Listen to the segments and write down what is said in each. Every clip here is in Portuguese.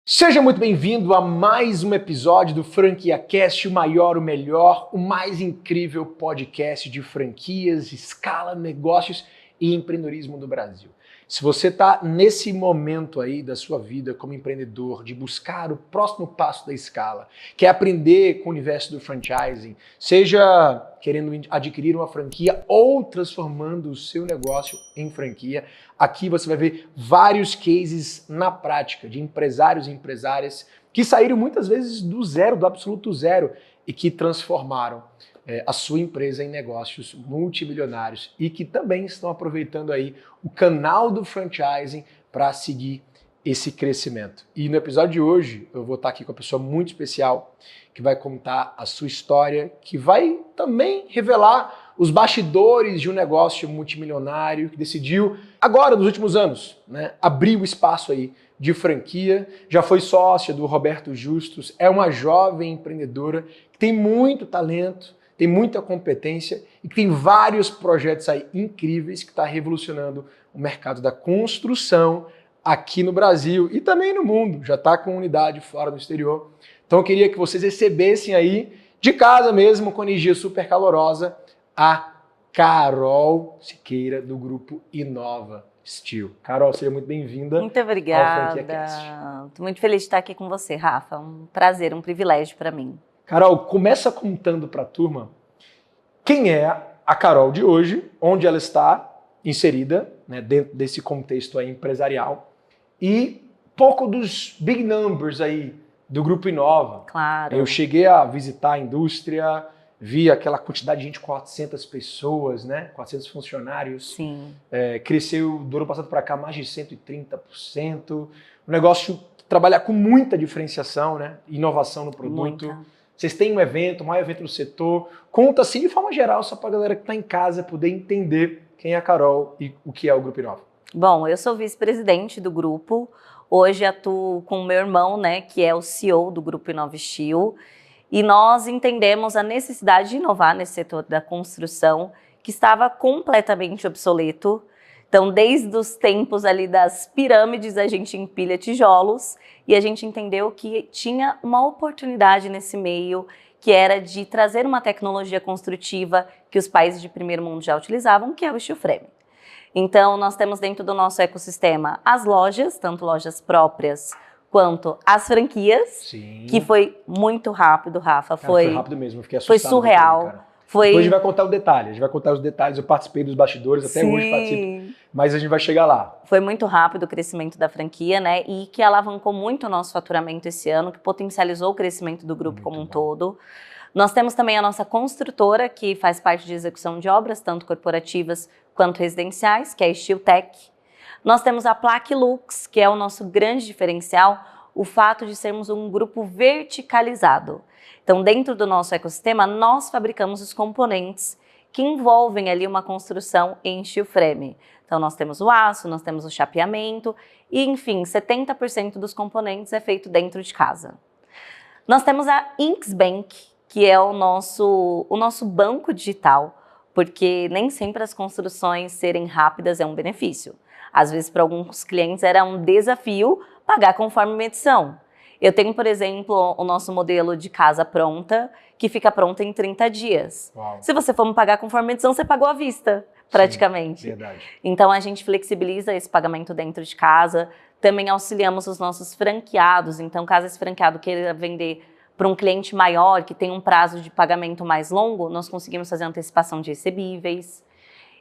Seja muito bem-vindo a mais um episódio do FranquiaCast, o maior, o melhor, o mais incrível podcast de franquias, escala, negócios e empreendedorismo do Brasil. Se você está nesse momento aí da sua vida como empreendedor, de buscar o próximo passo da escala, quer aprender com o universo do franchising, seja querendo adquirir uma franquia ou transformando o seu negócio em franquia, aqui você vai ver vários cases na prática de empresários e empresárias que saíram muitas vezes do zero, do absoluto zero, e que transformaram a sua empresa em negócios multimilionários e que também estão aproveitando aí o canal do franchising para seguir esse crescimento. E no episódio de hoje eu vou estar aqui com uma pessoa muito especial que vai contar a sua história, que vai também revelar os bastidores de um negócio multimilionário que decidiu, agora, nos últimos anos, abrir o espaço aí de franquia, já foi sócia do Roberto Justus, é uma jovem empreendedora que tem muito talento, tem muita competência e que tem vários projetos aí incríveis que está revolucionando o mercado da construção aqui no Brasil e também no mundo, já está com unidade fora no exterior. Então eu queria que vocês recebessem aí, de casa mesmo, com energia super calorosa, a Carol Siqueira, do grupo Inova Steel. Carol, seja muito bem-vinda. Muito obrigada. Estou muito feliz de estar aqui com você, Rafa. Um prazer, um privilégio para mim. Carol, começa contando para a turma quem é a Carol de hoje, onde ela está inserida, dentro desse contexto aí empresarial, e pouco dos big numbers aí do Grupo Inova. Claro. Eu cheguei a visitar a indústria, vi aquela quantidade de gente, 400 pessoas, 400 funcionários. Sim. Cresceu do ano passado para cá mais de 130%. Um negócio que trabalha com muita diferenciação, inovação no produto. Muita. Vocês têm um evento, o maior evento do setor. Conta assim de forma geral, só para a galera que está em casa poder entender quem é a Carol e o que é o Grupo Inova. Bom, eu sou vice-presidente do grupo. Hoje atuo com o meu irmão, que é o CEO do Grupo Inova Steel. E nós entendemos a necessidade de inovar nesse setor da construção, que estava completamente obsoleto. Então, desde os tempos ali das pirâmides, a gente empilha tijolos e a gente entendeu que tinha uma oportunidade nesse meio, que era de trazer uma tecnologia construtiva que os países de primeiro mundo já utilizavam, que é o steel frame. Então, nós temos dentro do nosso ecossistema as lojas, tanto lojas próprias quanto as franquias. Sim. Que foi muito rápido, Rafa. Cara, foi rápido mesmo, fiquei assustado. Foi surreal. Depois a gente vai contar o detalhe, a gente vai contar os detalhes, eu participei dos bastidores, até Sim. hoje participo, mas a gente vai chegar lá. Foi muito rápido o crescimento da franquia, e que alavancou muito o nosso faturamento esse ano, que potencializou o crescimento do grupo como um todo. Nós temos também a nossa construtora, que faz parte de execução de obras, tanto corporativas quanto residenciais, que é a Steel Tech. Nós temos a Plaque Lux, que é o nosso grande diferencial, o fato de sermos um grupo verticalizado. Então, dentro do nosso ecossistema, nós fabricamos os componentes que envolvem ali uma construção em steel frame. Então, nós temos o aço, nós temos o chapeamento e, enfim, 70% dos componentes é feito dentro de casa. Nós temos a Inksbank, que é o nosso banco digital, porque nem sempre as construções serem rápidas é um benefício. Às vezes, para alguns clientes, era um desafio pagar conforme medição. Eu tenho, por exemplo, o nosso modelo de casa pronta, que fica pronta em 30 dias. Uau. Se você for me pagar conforme medição, você pagou à vista, praticamente. Sim, verdade. Então, a gente flexibiliza esse pagamento dentro de casa. Também auxiliamos os nossos franqueados. Então, caso esse franqueado queira vender para um cliente maior, que tem um prazo de pagamento mais longo, nós conseguimos fazer antecipação de recebíveis.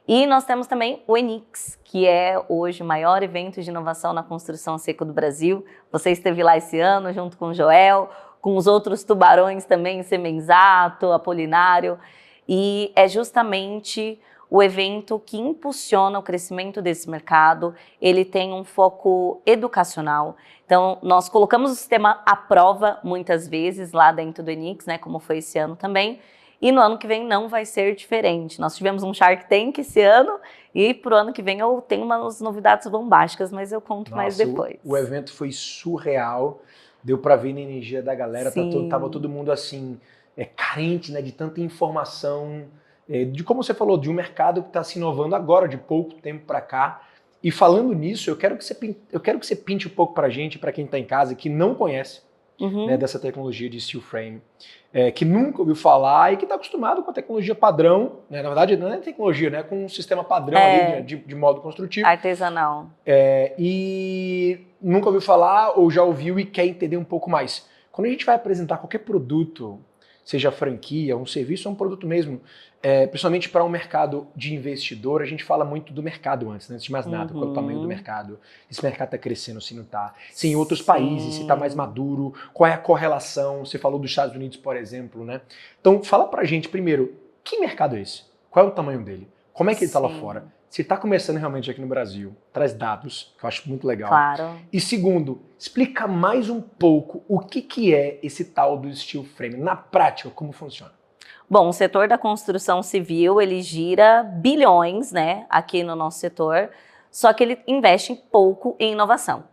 E nós temos também o Enix, que é hoje o maior evento de inovação na construção a seco do Brasil. Você esteve lá esse ano junto com o Joel, com os outros tubarões também, Semenzato, Apolinário. E é justamente o evento que impulsiona o crescimento desse mercado. Ele tem um foco educacional. Então, nós colocamos o sistema à prova muitas vezes lá dentro do Enix, como foi esse ano também. E no ano que vem não vai ser diferente. Nós tivemos um Shark Tank esse ano e pro ano que vem eu tenho umas novidades bombásticas, mas eu conto mais depois. O evento foi surreal, deu para ver na energia da galera, tava todo mundo assim, carente de tanta informação, de como você falou, de um mercado que está se inovando agora, de pouco tempo para cá, E falando nisso, eu quero que você pinte um pouco pra gente, pra quem tá em casa, que não conhece, né, dessa tecnologia de steel frame, que nunca ouviu falar e que está acostumado com a tecnologia padrão, né? Na verdade não é tecnologia, né? Com um sistema padrão ali de modo construtivo. Artesanal. E nunca ouviu falar ou já ouviu e quer entender um pouco mais. Quando a gente vai apresentar qualquer produto, seja franquia, um serviço ou um produto mesmo, principalmente para um mercado de investidor, a gente fala muito do mercado antes de mais nada, qual é o tamanho do mercado, se esse mercado está crescendo, se não está, se em outros países, se está mais maduro, qual é a correlação, você falou dos Estados Unidos, por exemplo, né? Então fala pra gente primeiro, que mercado é esse? Qual é o tamanho dele? Como é que ele está lá fora? Se está começando realmente aqui no Brasil, traz dados, que eu acho muito legal. Claro. E segundo, explica mais um pouco o que é esse tal do steel frame, na prática, como funciona. Bom, o setor da construção civil, ele gira bilhões, né, aqui no nosso setor, só que ele investe pouco em inovação.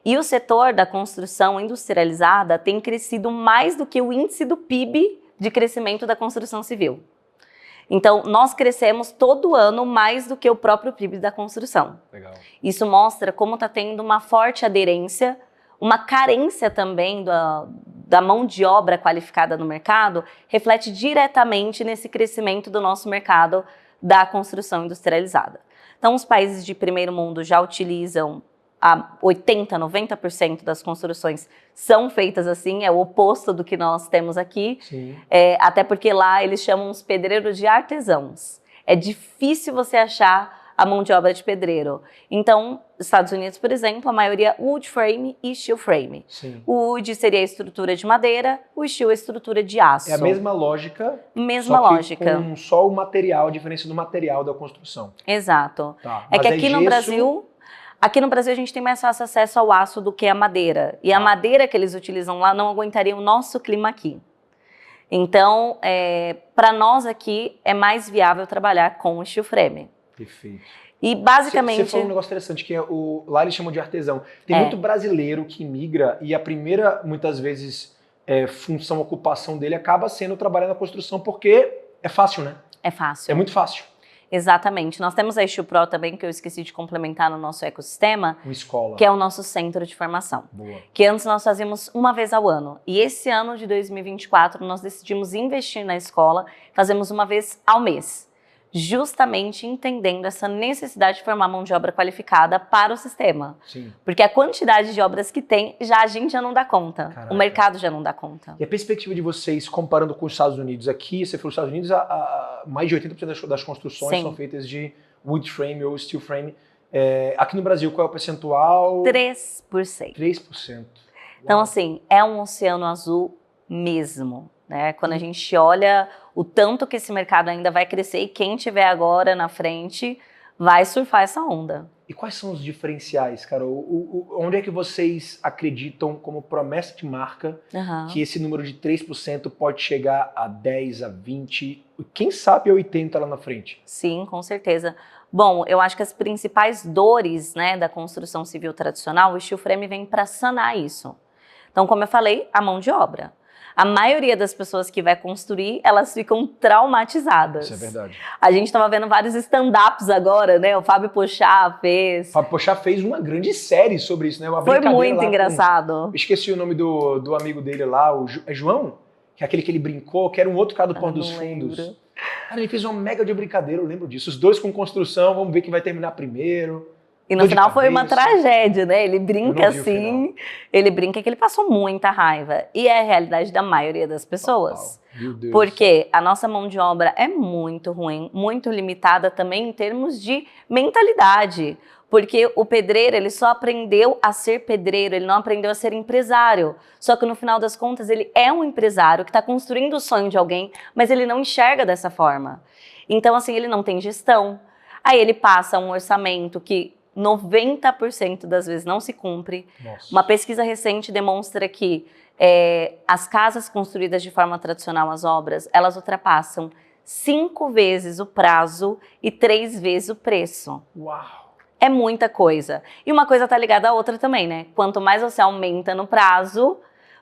E o setor da construção industrializada tem crescido mais do que o índice do PIB de crescimento da construção civil. Então, nós crescemos todo ano mais do que o próprio PIB da construção. Legal. Isso mostra como está tendo uma forte aderência, uma carência também da mão de obra qualificada no mercado, reflete diretamente nesse crescimento do nosso mercado da construção industrializada. Então, os países de primeiro mundo já utilizam 80%, 90% das construções são feitas assim, é o oposto do que nós temos aqui. Sim. Até porque lá eles chamam os pedreiros de artesãos. É difícil você achar a mão de obra de pedreiro. Então, Estados Unidos, por exemplo, a maioria wood frame e steel frame. Sim. O wood seria a estrutura de madeira, o steel a estrutura de aço. É a mesma lógica, mesma só que lógica. Com só o material, a diferença do material da construção. Exato. Tá. É que aqui no Brasil... Aqui no Brasil a gente tem mais fácil acesso ao aço do que a madeira. E a madeira que eles utilizam lá não aguentaria o nosso clima aqui. Então, para nós aqui, é mais viável trabalhar com o steel frame. Perfeito. E basicamente... Você falou um negócio interessante, que lá eles chamam de artesão. Tem muito brasileiro que migra e a primeira, muitas vezes, função, ocupação dele acaba sendo trabalhar na construção porque é fácil, né? É fácil. É muito fácil. Exatamente. Nós temos a Steel Pro também, que eu esqueci de complementar no nosso ecossistema, Uma escola. que é o nosso centro de formação. Boa. Que antes nós fazíamos uma vez ao ano. E esse ano de 2024 nós decidimos investir na escola, fazemos uma vez ao mês. Justamente entendendo essa necessidade de formar mão de obra qualificada para o sistema. Sim. Porque a quantidade de obras que tem, a gente já não dá conta. Caraca. O mercado já não dá conta. E a perspectiva de vocês, comparando com os Estados Unidos, aqui, você falou os Estados Unidos, mais de 80% das construções são feitas de wood frame ou steel frame. Aqui no Brasil, qual é o percentual? 3%. 3%. Então, assim, é um oceano azul mesmo. Né? Quando a gente olha o tanto que esse mercado ainda vai crescer e quem tiver agora na frente vai surfar essa onda. E quais são os diferenciais, Carol? Onde é que vocês acreditam, como promessa de marca, que esse número de 3% pode chegar a 10%, a 20%, quem sabe a 80% lá na frente? Sim, com certeza. Bom, eu acho que as principais dores, né, da construção civil tradicional, o steel frame vem para sanar isso. Então, como eu falei, a mão de obra. A maioria das pessoas que vai construir, elas ficam traumatizadas. Isso é verdade. A gente estava vendo vários stand-ups agora, né? O Fábio Pochá fez. O Fábio Pochá fez uma grande série sobre isso, né? Uma Foi muito engraçado. Esqueci o nome do amigo dele lá, é João? Que é aquele que ele brincou, que era um outro cara do Porto dos Fundos. Cara, ele fez uma mega de brincadeira, eu lembro disso. Os dois com construção, vamos ver quem vai terminar primeiro. E no final foi uma tragédia, né? Ele brinca assim, ele brinca que ele passou muita raiva. E é a realidade da maioria das pessoas. Meu Deus. Porque a nossa mão de obra é muito ruim, muito limitada também em termos de mentalidade. Porque o pedreiro, ele só aprendeu a ser pedreiro, ele não aprendeu a ser empresário. Só que no final das contas, ele é um empresário que está construindo o sonho de alguém, mas ele não enxerga dessa forma. Então, assim, ele não tem gestão. Aí ele passa um orçamento que 90% das vezes não se cumpre. Nossa. Uma pesquisa recente demonstra que as casas construídas de forma tradicional, as obras, elas ultrapassam 5 vezes o prazo e 3 vezes o preço. Uau! É muita coisa. E uma coisa está ligada à outra também, né? Quanto mais você aumenta no prazo,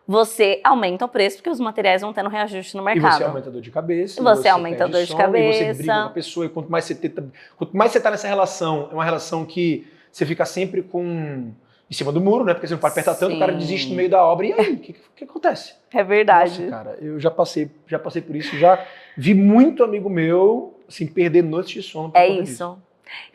você aumenta o preço, porque os materiais vão tendo reajuste no mercado. E você aumenta a dor de cabeça. E você aumenta a dor de cabeça. E você briga com a pessoa. E quanto mais você tá nessa relação, é uma relação que você fica sempre em cima do muro, né? Porque você não pode apertar tanto, o cara Sim. desiste no meio da obra. E aí, o que acontece? É verdade. Nossa, cara, eu já passei por isso, já vi muito amigo meu, assim, perder noites de sono por É conta isso. disso.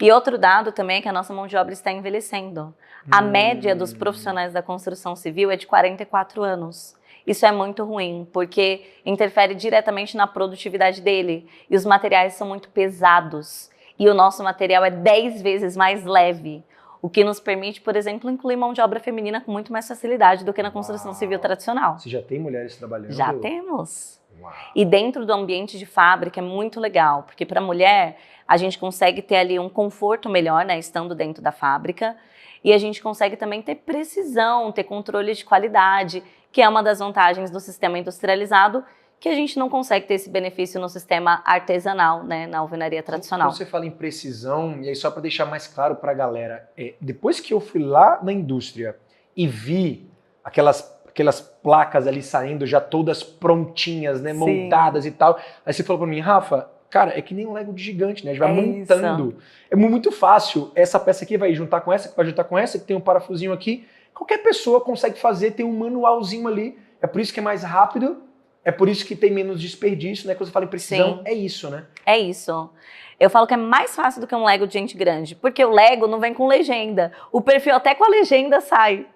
E outro dado também é que a nossa mão de obra está envelhecendo. A média dos profissionais da construção civil é de 44 anos. Isso é muito ruim, porque interfere diretamente na produtividade dele. E os materiais são muito pesados. E o nosso material é 10 vezes mais leve. O que nos permite, por exemplo, incluir mão de obra feminina com muito mais facilidade do que na construção civil tradicional. Você já tem mulheres trabalhando? Já temos. Uau. E dentro do ambiente de fábrica é muito legal, porque para a mulher a gente consegue ter ali um conforto melhor, né, estando dentro da fábrica, e a gente consegue também ter precisão, ter controle de qualidade, que é uma das vantagens do sistema industrializado, que a gente não consegue ter esse benefício no sistema artesanal, né, na alvenaria tradicional. Quando você fala em precisão, e aí só para deixar mais claro para a galera, depois que eu fui lá na indústria e vi aquelas placas ali saindo já todas prontinhas, né, montadas e tal, aí você falou para mim, Rafa, cara, é que nem um Lego de gigante, né? A gente vai montando. Isso. É muito fácil. Essa peça aqui vai juntar com essa, que vai juntar com essa, que tem um parafusinho aqui. Qualquer pessoa consegue fazer, tem um manualzinho ali. É por isso que é mais rápido, é por isso que tem menos desperdício, né? Quando você fala em precisão, é isso, né? É isso. Eu falo que é mais fácil do que um Lego de gente grande, porque o Lego não vem com legenda. O perfil até com a legenda sai.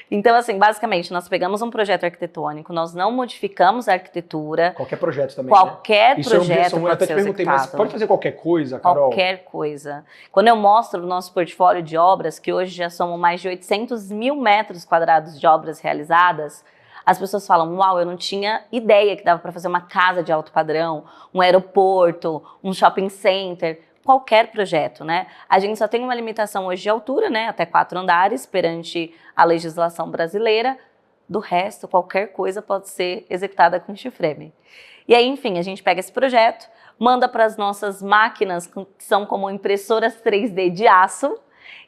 Então, assim, basicamente, nós pegamos um projeto arquitetônico, nós não modificamos a arquitetura. Qualquer projeto também, qualquer né? projeto eu até te perguntei, mas pode fazer qualquer coisa, Carol? Qualquer coisa. Quando eu mostro o nosso portfólio de obras, que hoje já somos mais de 800 mil metros quadrados de obras realizadas, as pessoas falam, uau, eu não tinha ideia que dava para fazer uma casa de alto padrão, um aeroporto, um shopping center, qualquer projeto, né? A gente só tem uma limitação hoje de altura, né? Até 4 andares, perante a legislação brasileira. Do resto, qualquer coisa pode ser executada com steel frame. E aí, enfim, a gente pega esse projeto, manda para as nossas máquinas, que são como impressoras 3D de aço,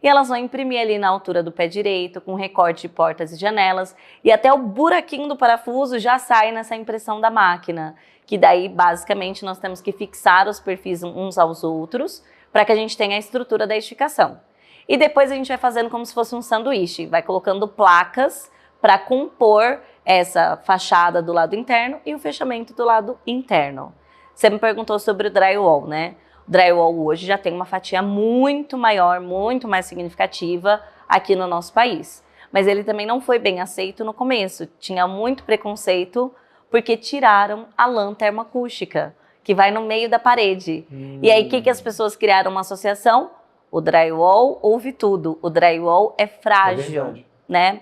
e elas vão imprimir ali na altura do pé direito, com recorte de portas e janelas, e até o buraquinho do parafuso já sai nessa impressão da máquina, que daí, basicamente, nós temos que fixar os perfis uns aos outros, para que a gente tenha a estrutura da edificação. E depois a gente vai fazendo como se fosse um sanduíche, vai colocando placas para compor essa fachada do lado interno e o fechamento do lado interno. Você me perguntou sobre o drywall, né? O drywall hoje já tem uma fatia muito maior, muito mais significativa aqui no nosso país. Mas ele também não foi bem aceito no começo. Tinha muito preconceito porque tiraram a lã termoacústica, que vai no meio da parede. E aí, o que as pessoas criaram uma associação? O drywall ouve tudo. O drywall é frágil, né?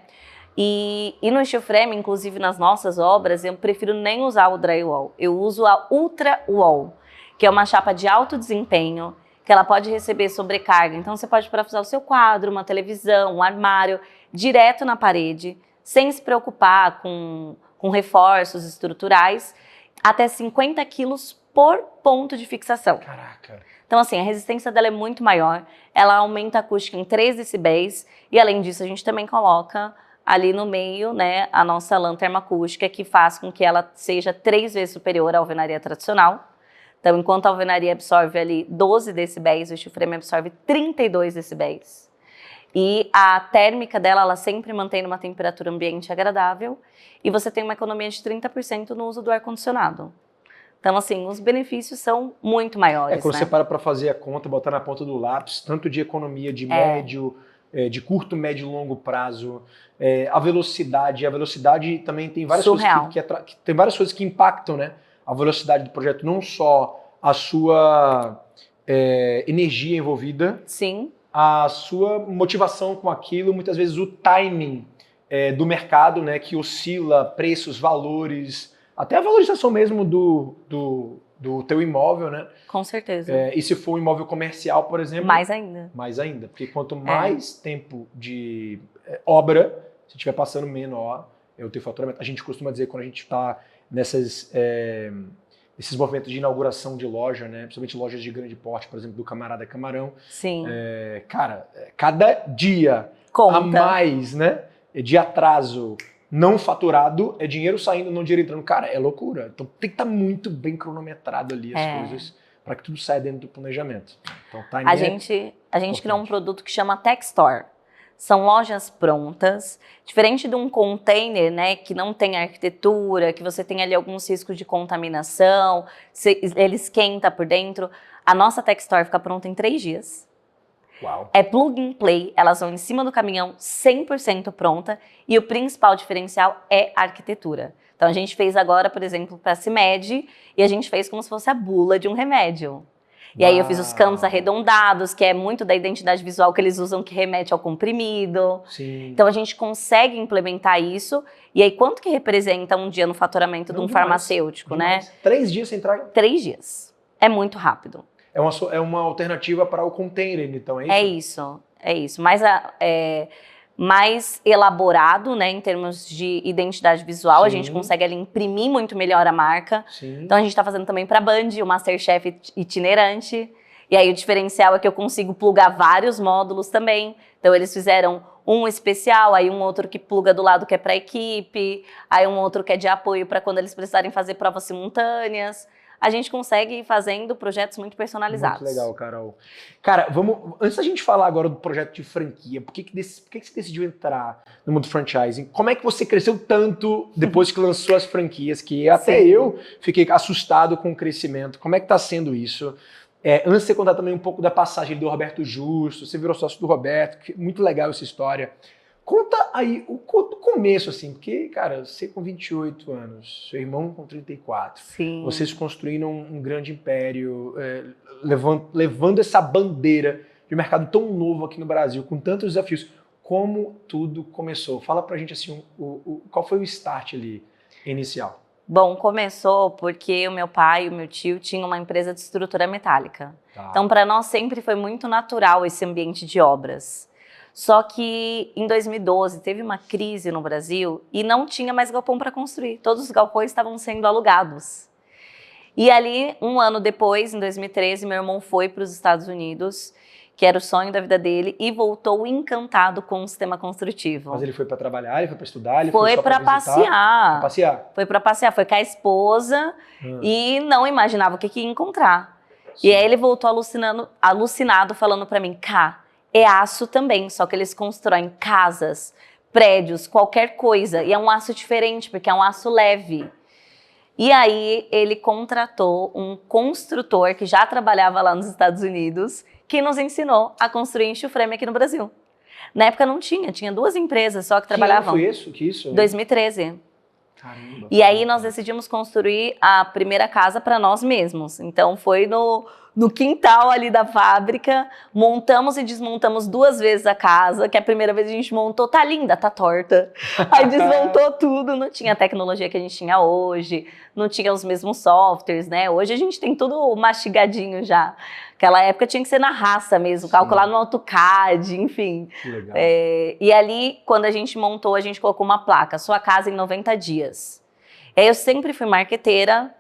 E no steel frame, inclusive nas nossas obras, eu prefiro nem usar o drywall. Eu uso a Ultra Wall, que é uma chapa de alto desempenho, que ela pode receber sobrecarga. Então, você pode parafusar o seu quadro, uma televisão, um armário, direto na parede, sem se preocupar com reforços estruturais, até 50 quilos por ponto de fixação. Caraca! Então, assim, a resistência dela é muito maior, ela aumenta a acústica em 3 decibéis, e além disso, a gente também coloca ali no meio, né, a nossa lã termoacústica, que faz com que ela seja 3 vezes superior à alvenaria tradicional. Então, enquanto a alvenaria absorve ali 12 decibéis, o steel frame absorve 32 decibéis. E a térmica dela, ela sempre mantém uma temperatura ambiente agradável, e você tem uma economia de 30% no uso do ar-condicionado. Então, assim, os benefícios são muito maiores, quando né? você para fazer a conta, botar na ponta do lápis, tanto de economia de médio, de curto, médio e longo prazo, a velocidade também tem várias coisas tem várias coisas que impactam, né? A velocidade do projeto, não só a sua energia envolvida, sim, a sua motivação com aquilo, muitas vezes o timing do mercado, né, que oscila preços, valores, até a valorização mesmo do teu imóvel, né? Com certeza. E se for um imóvel comercial, por exemplo... Mais ainda. Mais ainda, porque quanto mais tempo de obra, se estiver passando menor, o teu faturamento. A gente costuma dizer, quando a gente está nesses movimentos de inauguração de loja, né? Principalmente lojas de grande porte, por exemplo, do Camarada Camarão. Sim. Cara, cada dia conta a mais, né, de atraso não faturado é dinheiro saindo, não dinheiro entrando. Cara, é loucura. Então tem que estar muito bem cronometrado ali as coisas para que tudo saia dentro do planejamento. Então, A gente criou um produto que chama Tech Store. São lojas prontas, diferente de um container, né, que não tem arquitetura, que você tem ali alguns riscos de contaminação, ele esquenta por dentro. A nossa Tech Store fica pronta em 3 dias. Uau. É plug and play, elas vão em cima do caminhão 100% pronta e o principal diferencial é a arquitetura. Então a gente fez agora, por exemplo, para a CIMED e a gente fez como se fosse a bula de um remédio. E aí eu fiz os cantos arredondados, que é muito da identidade visual que eles usam, que remete ao comprimido. Sim. Então a gente consegue implementar isso. E aí quanto que representa um dia no faturamento de um farmacêutico, demais. né? 3 dias você entrega? 3 dias. É muito rápido. É uma alternativa para o container, então, é isso? É isso. Mais elaborado, né, em termos de identidade visual. Sim. A gente consegue ali imprimir muito melhor a marca. Sim. Então a gente está fazendo também para a Band, o Masterchef itinerante. E aí o diferencial é que eu consigo plugar vários módulos também. Então eles fizeram um especial, aí um outro que pluga do lado que é para a equipe, aí um outro que é de apoio para quando eles precisarem fazer provas simultâneas. A gente consegue ir fazendo projetos muito personalizados. Muito legal, Carol. Cara, antes da gente falar agora do projeto de franquia, por que você decidiu entrar no mundo franchising? Como é que você cresceu tanto depois que lançou as franquias, que até eu fiquei assustado com o crescimento. Como é que tá sendo isso? Antes de você contar também um pouco da passagem do Roberto Justo, você virou sócio do Roberto, muito legal essa história. Conta aí o começo, assim, porque, cara, você com 28 anos, seu irmão com 34, Sim. Vocês construíram um grande império, levando essa bandeira de um mercado tão novo aqui no Brasil, com tantos desafios. Como tudo começou? Fala pra gente, assim, qual foi o start ali, inicial? Bom, começou porque o meu pai e o meu tio tinham uma empresa de estrutura metálica. Tá. Então, para nós sempre foi muito natural esse ambiente de obras. Só que em 2012 teve uma crise no Brasil e não tinha mais galpão para construir. Todos os galpões estavam sendo alugados. E ali, um ano depois, em 2013, meu irmão foi para os Estados Unidos, que era o sonho da vida dele, e voltou encantado com o sistema construtivo. Mas ele foi para trabalhar, ele foi para estudar, ele foi só para passear. Pra passear. Foi para passear, foi com a esposa e não imaginava o que ia encontrar. Sim. E aí ele voltou alucinado, falando para mim, Cá, é aço também, só que eles constroem casas, prédios, qualquer coisa. E é um aço diferente, porque é um aço leve. E aí ele contratou um construtor que já trabalhava lá nos Estados Unidos, que nos ensinou a construir enxo frame aqui no Brasil. Na época não tinha 2 empresas só que trabalhavam. Que ano foi isso? 2013. Caramba. E aí nós decidimos construir a primeira casa para nós mesmos. Então foi no quintal ali da fábrica, montamos e desmontamos 2 vezes a casa, que a primeira vez a gente montou, tá linda, tá torta. Aí desmontou tudo, não tinha a tecnologia que a gente tinha hoje, não tinha os mesmos softwares, né? Hoje a gente tem tudo mastigadinho já. Aquela época tinha que ser na raça mesmo, calcular no AutoCAD, enfim. Que legal. E ali, quando a gente montou, a gente colocou uma placa, sua casa em 90 dias. E aí eu sempre fui marqueteira.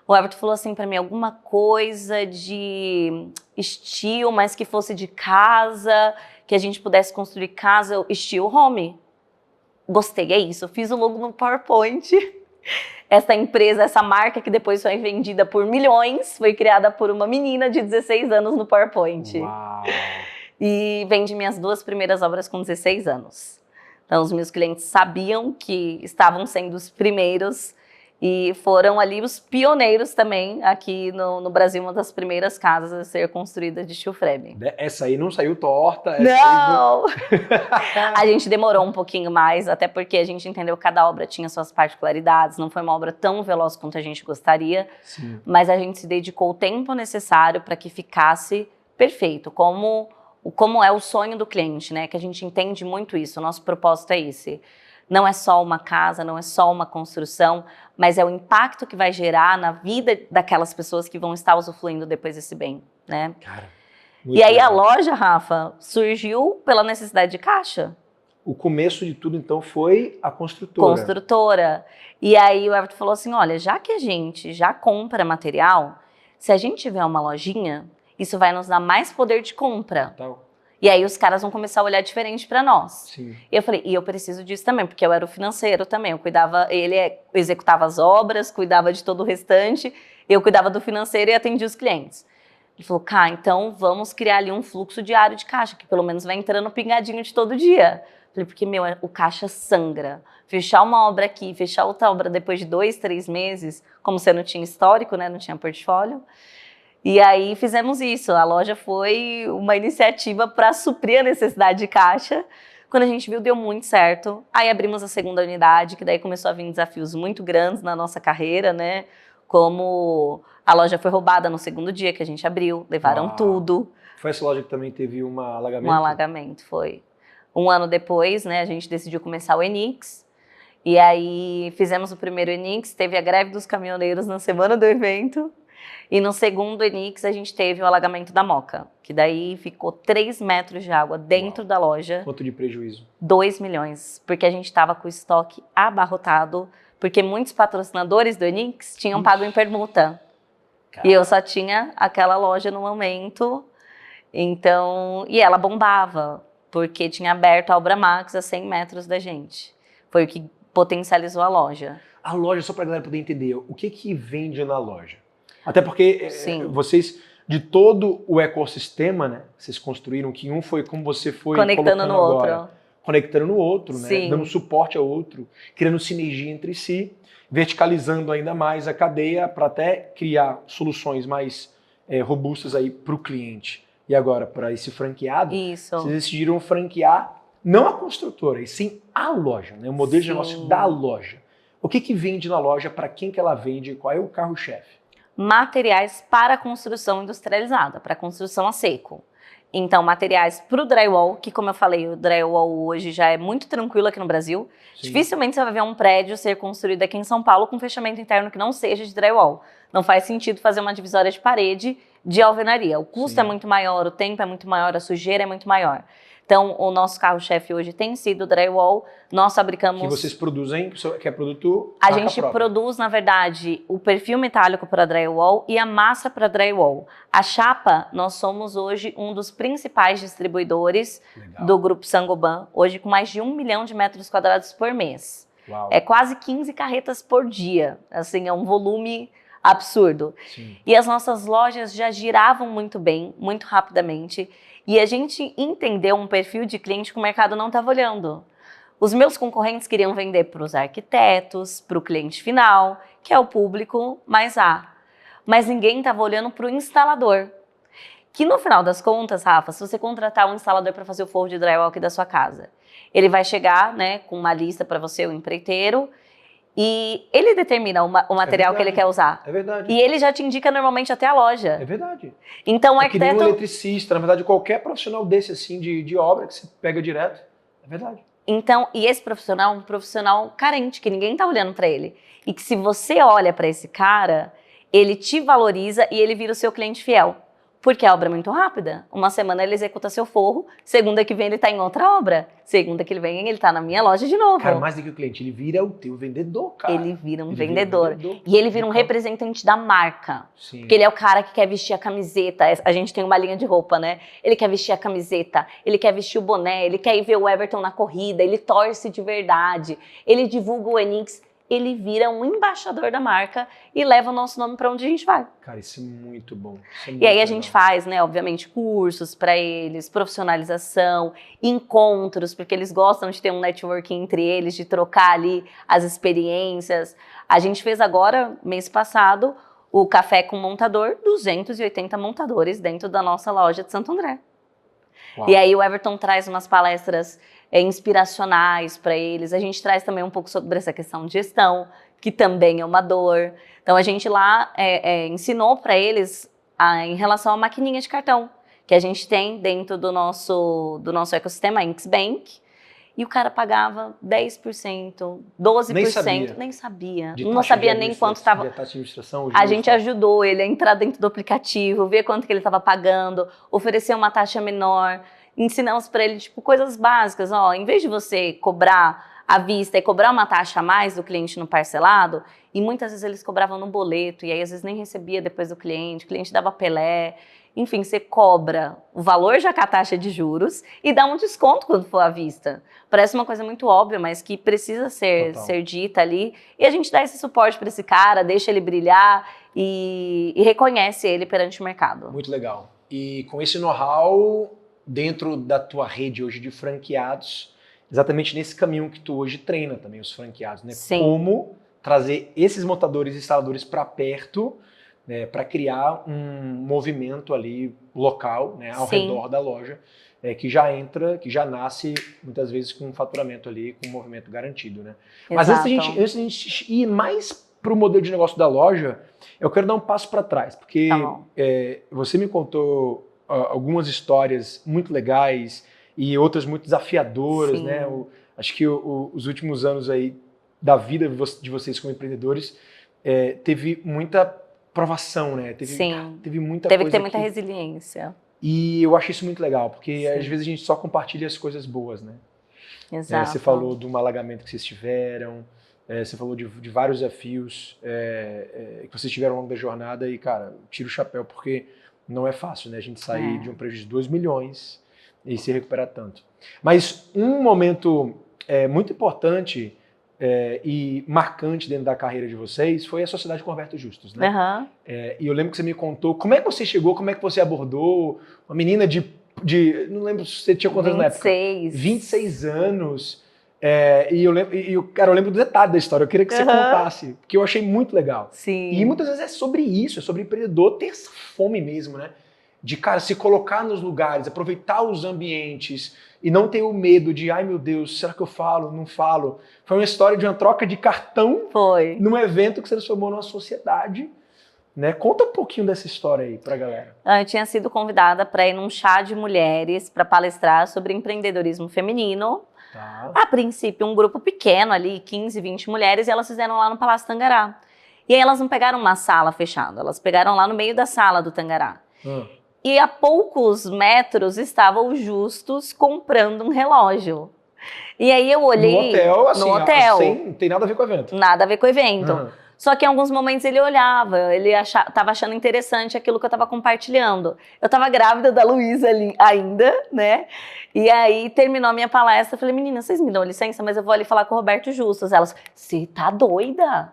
O Everton falou assim para mim, alguma coisa de estilo, mas que fosse de casa, que a gente pudesse construir casa, estilo home. Gostei, é isso. Eu fiz o logo no PowerPoint. Essa empresa, essa marca que depois foi vendida por milhões, foi criada por uma menina de 16 anos no PowerPoint. Uau. E vendi minhas 2 primeiras obras com 16 anos. Então, os meus clientes sabiam que estavam sendo os primeiros e foram ali os pioneiros também aqui no Brasil, uma das primeiras casas a ser construída de steel frame. Essa aí não saiu torta? Não! A gente demorou um pouquinho mais, até porque a gente entendeu que cada obra tinha suas particularidades, não foi uma obra tão veloz quanto a gente gostaria, Sim. Mas a gente se dedicou o tempo necessário para que ficasse perfeito, como é o sonho do cliente, né? Que a gente entende muito isso, o nosso propósito é esse. Não é só uma casa, não é só uma construção, mas é o impacto que vai gerar na vida daquelas pessoas que vão estar usufruindo depois desse bem, né? Cara, e aí a loja, Rafa, surgiu pela necessidade de caixa. O começo de tudo, então, foi a construtora. Construtora. E aí o Everton falou assim, olha, já que a gente já compra material, se a gente tiver uma lojinha, isso vai nos dar mais poder de compra. Total. E aí os caras vão começar a olhar diferente para nós. Sim. E eu falei, e eu preciso disso também, porque eu era o financeiro também. Eu cuidava, ele executava as obras, cuidava de todo o restante, eu cuidava do financeiro e atendia os clientes. Ele falou, Cá, então vamos criar ali um fluxo diário de caixa, que pelo menos vai entrando pingadinho de todo dia. Falei, porque, meu, o caixa sangra. Fechar uma obra aqui, fechar outra obra depois de 2, 3 meses, como você não tinha histórico, né, não tinha portfólio. E aí fizemos isso. A loja foi uma iniciativa para suprir a necessidade de caixa. Quando a gente viu, deu muito certo. Aí abrimos a segunda unidade, que daí começou a vir desafios muito grandes na nossa carreira, né? Como a loja foi roubada no segundo dia que a gente abriu, levaram tudo. Foi essa loja que também teve um alagamento? Um alagamento, foi. Um ano depois, né, a gente decidiu começar o Enix. E aí fizemos o primeiro Enix, teve a greve dos caminhoneiros na semana do evento. E no segundo Enix a gente teve o alagamento da Moca, que daí ficou 3 metros de água dentro da loja. Quanto de prejuízo? 2 milhões, porque a gente estava com o estoque abarrotado, porque muitos patrocinadores do Enix tinham pago em permuta. Caramba. E eu só tinha aquela loja no momento, então, e ela bombava, porque tinha aberto a Obra Max a 100 metros da gente. Foi o que potencializou a loja. A loja, só para a galera poder entender, o que vende na loja? Até porque vocês, de todo o ecossistema, né, vocês construíram, que um foi como você foi conectando no agora, outro. Conectando no outro, né, Sim. dando suporte ao outro, criando sinergia entre si, verticalizando ainda mais a cadeia para até criar soluções mais robustas aí para o cliente. E agora, para esse franqueado, vocês decidiram franquear não a construtora, e sim a loja, né, o modelo de negócio da loja. O que vende na loja, para quem que ela vende, qual é o carro-chefe? Materiais para construção industrializada, para construção a seco. Então, materiais para o drywall, que como eu falei, o drywall hoje já é muito tranquilo aqui no Brasil. Sim. Dificilmente você vai ver um prédio ser construído aqui em São Paulo com fechamento interno que não seja de drywall. Não faz sentido fazer uma divisória de parede de alvenaria. O custo é muito maior, o tempo é muito maior, a sujeira é muito maior. Então, o nosso carro-chefe hoje tem sido o drywall. Nós fabricamos... Que vocês produzem, que é produto... A gente produz, na verdade, o perfil metálico para drywall e a massa para drywall. A chapa, nós somos hoje um dos principais distribuidores do Grupo Saint-Gobain, hoje com mais de 1 milhão de metros quadrados por mês. Uau. É quase 15 carretas por dia. Assim, é um volume absurdo. Sim. E as nossas lojas já giravam muito bem, muito rapidamente. E a gente entendeu um perfil de cliente que o mercado não estava olhando. Os meus concorrentes queriam vender para os arquitetos, para o cliente final, que é o público mais A. Mas ninguém estava olhando para o instalador. Que no final das contas, Rafa, se você contratar um instalador para fazer o forro de drywall aqui da sua casa, ele vai chegar, né, com uma lista para você, o empreiteiro, e ele determina o material que ele quer usar. É verdade. E ele já te indica normalmente até a loja. É verdade. Então, o arquiteto... que nem um eletricista, na verdade, qualquer profissional desse, assim, de obra, que você pega direto. É verdade. Então, e esse profissional é um profissional carente, que ninguém tá olhando para ele. E que se você olha para esse cara, ele te valoriza e ele vira o seu cliente fiel. Porque a obra é muito rápida. Uma semana ele executa seu forro, segunda que vem ele está em outra obra. Segunda que ele vem, ele está na minha loja de novo. Cara, mais do que o cliente, ele vira o teu vendedor, cara. Ele vira um vendedor. E ele vira um representante da marca. Sim. Porque ele é o cara que quer vestir a camiseta. A gente tem uma linha de roupa, né? Ele quer vestir a camiseta, ele quer vestir o boné, ele quer ir ver o Everton na corrida, ele torce de verdade, ele divulga o Enix. Ele vira um embaixador da marca e leva o nosso nome para onde a gente vai. Cara, isso é muito bom. E aí a gente faz, né, obviamente, cursos para eles, profissionalização, encontros, porque eles gostam de ter um networking entre eles, de trocar ali as experiências. A gente fez agora, mês passado, o Café com Montador, 280 montadores dentro da nossa loja de Santo André. Uau. E aí o Everton traz umas palestras inspiracionais para eles. A gente traz também um pouco sobre essa questão de gestão, que também é uma dor. Então a gente lá ensinou para eles em relação à maquininha de cartão que a gente tem dentro do nosso ecossistema, a Inksbank. E o cara pagava 10%, 12%, nem sabia. Não sabia nem quanto estava. A gente ajudou ele a entrar dentro do aplicativo, ver quanto que ele estava pagando, oferecer uma taxa menor. Ensinamos para ele, tipo, coisas básicas. Ó, em vez de você cobrar à vista e cobrar uma taxa a mais do cliente no parcelado, e muitas vezes eles cobravam no boleto, e aí às vezes nem recebia depois do cliente, o cliente dava pelé. Enfim, você cobra o valor já com a taxa de juros e dá um desconto quando for à vista. Parece uma coisa muito óbvia, mas que precisa ser dita ali. E a gente dá esse suporte para esse cara, deixa ele brilhar e reconhece ele perante o mercado. Muito legal. E com esse know-how dentro da tua rede hoje de franqueados, exatamente nesse caminho que tu hoje treina também os franqueados, né? Sim. Como trazer esses montadores e instaladores para perto, né, para criar um movimento ali local, né, ao redor da loja, que já nasce muitas vezes com um faturamento ali, com um movimento garantido, né? Mas antes da gente ir mais para o modelo de negócio da loja, eu quero dar um passo para trás, porque você me contou algumas histórias muito legais e outras muito desafiadoras, né? Acho que os últimos anos aí da vida de vocês como empreendedores teve muita provação, né? Teve muita coisa. Teve que ter muita resiliência. E eu acho isso muito legal, porque às vezes a gente só compartilha as coisas boas, né? Exato. Você falou do alagamento que vocês tiveram, você falou de vários desafios que vocês tiveram ao longo da jornada e, cara, tiro o chapéu, porque não é fácil, né? A gente sair de um prejuízo de 2 milhões e se recuperar tanto. Mas um momento muito importante e marcante dentro da carreira de vocês foi a Sociedade com Roberto Justus, né? Uhum. E eu lembro que você me contou como é que você chegou, como é que você abordou uma menina de não lembro se você tinha quantos na época? 26 anos. E eu lembro do detalhe da história, eu queria que você contasse, porque eu achei muito legal. Sim. E muitas vezes é sobre isso, é sobre o empreendedor ter essa fome mesmo, né? De, cara, se colocar nos lugares, aproveitar os ambientes e não ter o medo de, ai meu Deus, será que eu falo? Não falo. Foi uma história de uma troca de cartão num evento que se transformou numa sociedade, né? Conta um pouquinho dessa história aí pra galera. Eu tinha sido convidada para ir num chá de mulheres para palestrar sobre empreendedorismo feminino. A princípio, um grupo pequeno ali, 15, 20 mulheres, e elas fizeram lá no Palácio Tangará. E aí elas não pegaram uma sala fechada, elas pegaram lá no meio da sala do Tangará. E a poucos metros estava o Justus comprando um relógio. E aí eu olhei... No hotel, não tem nada a ver com o evento. Nada a ver com o evento. Só que em alguns momentos ele olhava, ele estava achando interessante aquilo que eu estava compartilhando. Eu estava grávida da Luísa ali ainda, né? E aí terminou a minha palestra, eu falei, meninas, vocês me dão licença, mas eu vou ali falar com o Roberto Justus. Elas, você tá doida?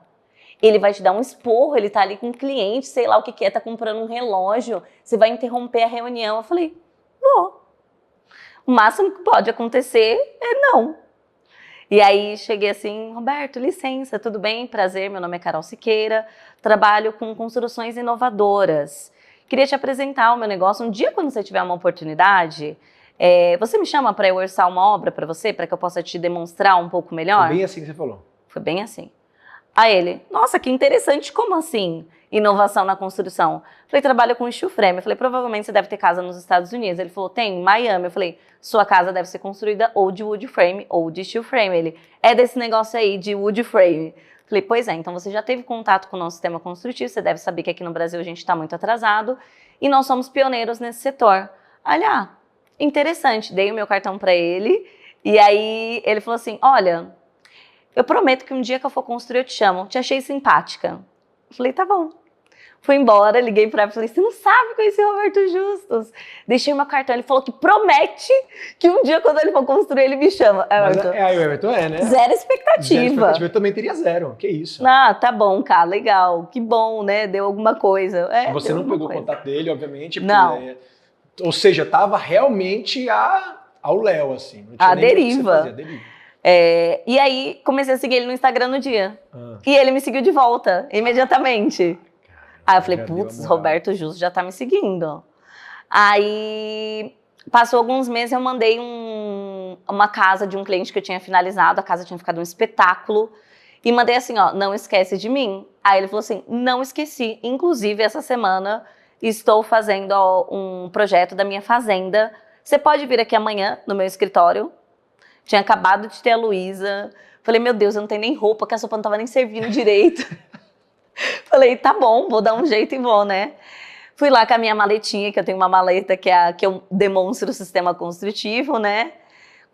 Ele vai te dar um esporro, ele tá ali com um cliente, sei lá o que é, tá comprando um relógio, você vai interromper a reunião. Eu falei, vou. O máximo que pode acontecer é não. E aí cheguei assim, Roberto, licença, tudo bem? Prazer, meu nome é Carol Siqueira, trabalho com construções inovadoras. Queria te apresentar o meu negócio. Um dia, quando você tiver uma oportunidade, você me chama para eu orçar uma obra para você, para que eu possa te demonstrar um pouco melhor? Foi bem assim que você falou? Foi bem assim. Aí ele, nossa, que interessante, como assim? Inovação na construção. Falei, trabalho com steel frame. Eu falei, provavelmente você deve ter casa nos Estados Unidos. Ele falou, tem, em Miami. Eu falei, sua casa deve ser construída ou de wood frame ou de steel frame. Ele, é desse negócio aí de wood frame. Falei, pois é, então você já teve contato com o nosso sistema construtivo, você deve saber que aqui no Brasil a gente está muito atrasado e nós somos pioneiros nesse setor. Olha, interessante, dei o meu cartão para ele e aí ele falou assim, olha, eu prometo que um dia que eu for construir eu te chamo, te achei simpática. Eu falei, tá bom. Fui embora, liguei pra ele e falei, você não sabe conhecer o Roberto Justus. Deixei meu cartão, ele falou que promete que um dia quando ele for construir ele me chama. O Everton né? Zero expectativa. Eu também teria zero, que isso. Ah, tá bom, cara, legal, que bom, né, deu alguma coisa. Você não pegou o contato dele, obviamente. Não. Ou seja, tava realmente ao léu, assim. Não tinha a deriva. deriva. E aí comecei a seguir ele no Instagram no dia. E ele me seguiu de volta, imediatamente. Aí eu falei, putz, Roberto Justus já tá me seguindo. Aí passou alguns meses, eu mandei uma casa de um cliente que eu tinha finalizado, a casa tinha ficado um espetáculo. E mandei assim, ó, não esquece de mim. Aí ele falou assim, não esqueci. Inclusive, essa semana estou fazendo um projeto da minha fazenda. Você pode vir aqui amanhã no meu escritório? Tinha acabado de ter a Luísa. Falei, meu Deus, eu não tenho nem roupa, que a sopa não tava nem servindo direito. Falei, tá bom, vou dar um jeito e vou, né? Fui lá com a minha maletinha, que eu tenho uma maleta que eu demonstro o sistema construtivo, né?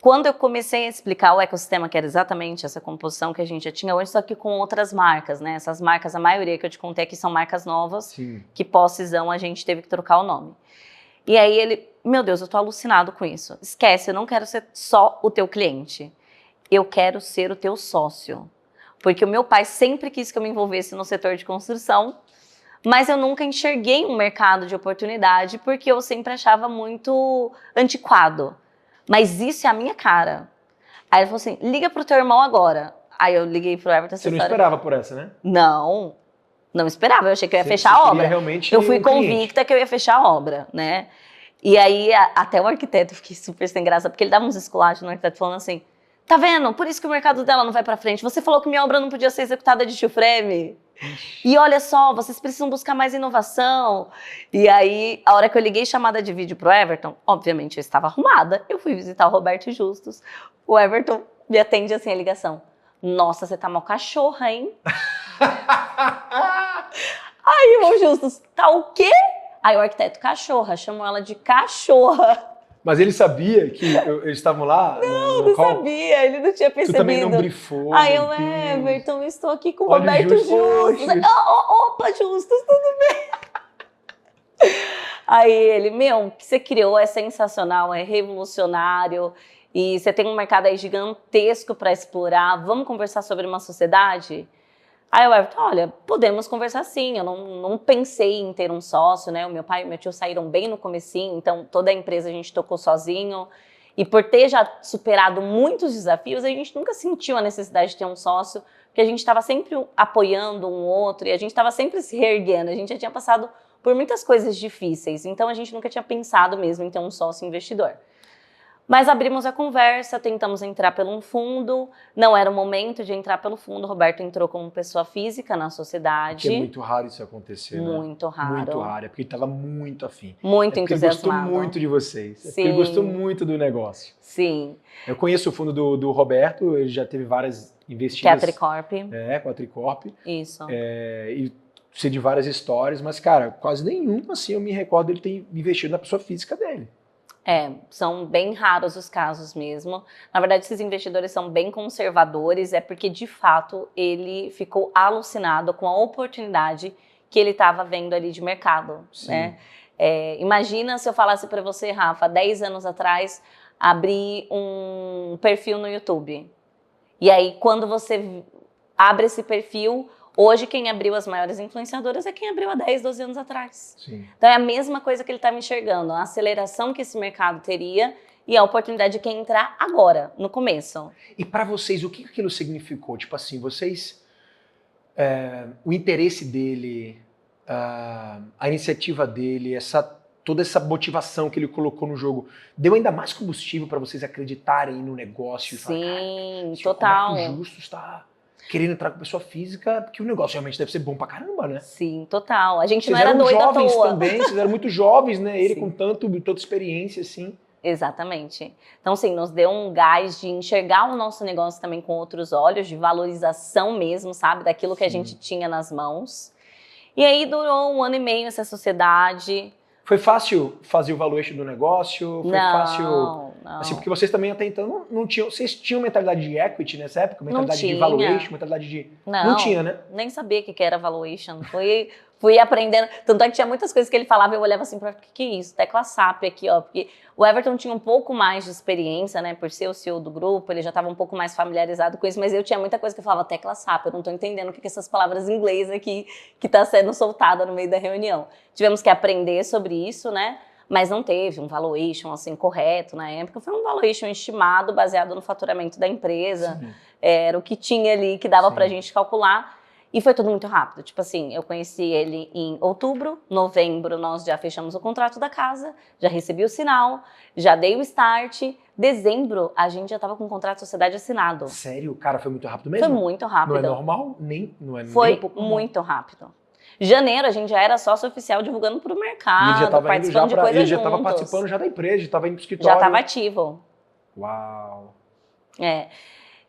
quando eu comecei a explicar o ecossistema, que era exatamente essa composição que a gente já tinha hoje, só que com outras marcas, né? Essas marcas, a maioria que eu te contei aqui são marcas novas, Sim. que pós-cisão a gente teve que trocar o nome. E aí ele, meu Deus, eu tô alucinado com isso. Esquece, eu não quero ser só o teu cliente. Eu quero ser o teu sócio. Porque o meu pai sempre quis que eu me envolvesse no setor de construção, mas eu nunca enxerguei um mercado de oportunidade, porque eu sempre achava muito antiquado. Mas isso é a minha cara. Aí ele falou assim, liga pro teu irmão agora. Aí eu liguei pro Everton. Você não esperava por essa, né? Não, não esperava. Eu achei que eu ia fechar Você a queria obra. realmente Eu fui um cliente. convicta que eu ia fechar a obra, né? E aí até o arquiteto, eu fiquei super sem graça, porque ele dava uns esculachos no arquiteto falando assim, tá vendo? Por isso que o mercado dela não vai pra frente. Você falou que minha obra não podia ser executada de steel frame. E olha só, vocês precisam buscar mais inovação. E aí, a hora que eu liguei chamada de vídeo pro Everton, obviamente eu estava arrumada, eu fui visitar o Roberto Justus. O Everton me atende assim a ligação. Nossa, você tá mal cachorra, hein? Aí o Justus, tá o quê? Aí o arquiteto, cachorra, chamou ela de cachorra. Mas ele sabia que eles estavam lá? Não sabia, ele não tinha percebido. Tu também não brifou. Aí eu, Everton, eu estou aqui com o Olha o Roberto Justus. Opa, Justus, tudo bem? Aí ele, meu, o que você criou é sensacional, é revolucionário, e você tem um mercado aí gigantesco para explorar, vamos conversar sobre uma sociedade? Aí o Everton, olha, podemos conversar sim, eu não pensei em ter um sócio, né? O meu pai e o meu tio saíram bem no comecinho, então toda a empresa a gente tocou sozinho. E por ter já superado muitos desafios, a gente nunca sentiu a necessidade de ter um sócio, porque a gente estava sempre apoiando um outro e a gente estava sempre se reerguendo. A gente já tinha passado por muitas coisas difíceis, então a gente nunca tinha pensado mesmo em ter um sócio investidor. Mas abrimos a conversa, tentamos entrar pelo fundo, não era o momento de entrar pelo fundo, o Roberto entrou como pessoa física na sociedade. Que é muito raro isso acontecer, Muito né? raro. Muito raro, é porque ele estava muito afim. Muito entusiasmado. Ele gostou muito de vocês, Sim. porque ele gostou muito do negócio. Sim. Eu conheço o fundo do Roberto, ele já teve várias investidas. Que é a Tricorp. Com a Tricorp. Isso. E sei de várias histórias, mas, cara, quase nenhuma, assim, eu me recordo dele ter investido na pessoa física dele. São bem raros os casos mesmo. Na verdade, esses investidores são bem conservadores, é porque, de fato, ele ficou alucinado com a oportunidade que ele estava vendo ali de mercado, né? Imagina se eu falasse para você, Rafa, 10 anos atrás, abrir um perfil no YouTube. E aí, quando você abre esse perfil, hoje quem abriu as maiores influenciadoras é quem abriu há 10, 12 anos atrás. Sim. Então é a mesma coisa que ele estava enxergando, a aceleração que esse mercado teria e a oportunidade de quem entrar agora, no começo. E para vocês, o que aquilo significou? Tipo assim, vocês... o interesse dele, a iniciativa dele, toda essa motivação que ele colocou no jogo, deu ainda mais combustível para vocês acreditarem no negócio? Sim, e total. O Roberto Justus está querendo entrar com pessoa física, porque o negócio realmente deve ser bom pra caramba, né? Sim, total. A gente Vocês não era doido à jovens toa. também, vocês eram muito jovens, né? Ele Sim. com tanta experiência, assim. Exatamente. Então, sim, nos deu um gás de enxergar o nosso negócio também com outros olhos, de valorização mesmo, sabe? Daquilo que a gente tinha nas mãos. E aí durou 1 ano e meio essa sociedade. Foi fácil fazer o valuation do negócio? Foi fácil? Não. Assim, porque vocês também até então não tinham... Vocês tinham mentalidade de equity nessa época? Mentalidade de valuation? Mentalidade de... Não tinha, né? Nem sabia o que era valuation. Fui aprendendo. Tanto é que tinha muitas coisas que ele falava e eu olhava assim, o que é isso? Tecla SAP aqui, ó. Porque o Everton tinha um pouco mais de experiência, né? Por ser o CEO do grupo, ele já estava um pouco mais familiarizado com isso, mas eu tinha muita coisa que eu falava, tecla SAP, eu não estou entendendo o que essas palavras em inglês aqui que está sendo soltada no meio da reunião. Tivemos que aprender sobre isso, né? Mas não teve um valuation assim correto na época, foi um valuation estimado baseado no faturamento da empresa, era o que tinha ali que dava pra gente calcular. E foi tudo muito rápido, tipo assim, eu conheci ele em outubro, novembro nós já fechamos o contrato da casa, já recebi o sinal, já dei o start, dezembro a gente já tava com o contrato de sociedade assinado. Sério? Cara, foi muito rápido mesmo? Foi muito rápido. Não é normal? Não é foi nem um pouco muito rápido. Janeiro a gente já era sócio oficial divulgando pro mercado, e ele já tava participando de coisas Ele já juntos. estava participando já da empresa, já estava indo pro escritório. Já estava ativo. Uau!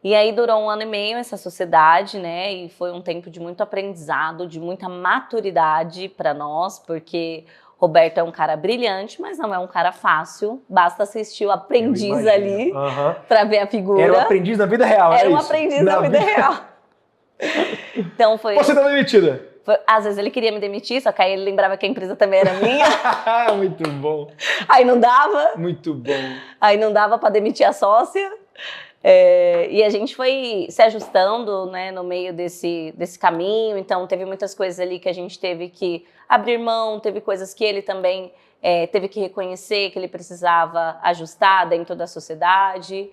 E aí durou 1 ano e meio essa sociedade, né? E foi um tempo de muito aprendizado, de muita maturidade para nós, porque Roberto é um cara brilhante, mas não é um cara fácil. Basta assistir o Aprendiz ali para ver a figura. Era um aprendiz na vida real, Era um isso? aprendiz na vida real. Então foi... Você tá demitida? Às vezes ele queria me demitir, só que aí ele lembrava que a empresa também era minha. Muito bom. Aí não dava. Muito bom. Aí não dava para demitir a sócia. E a gente foi se ajustando, né, no meio desse caminho. Então teve muitas coisas ali que a gente teve que abrir mão, teve coisas que ele também teve que reconhecer que ele precisava ajustar dentro da sociedade.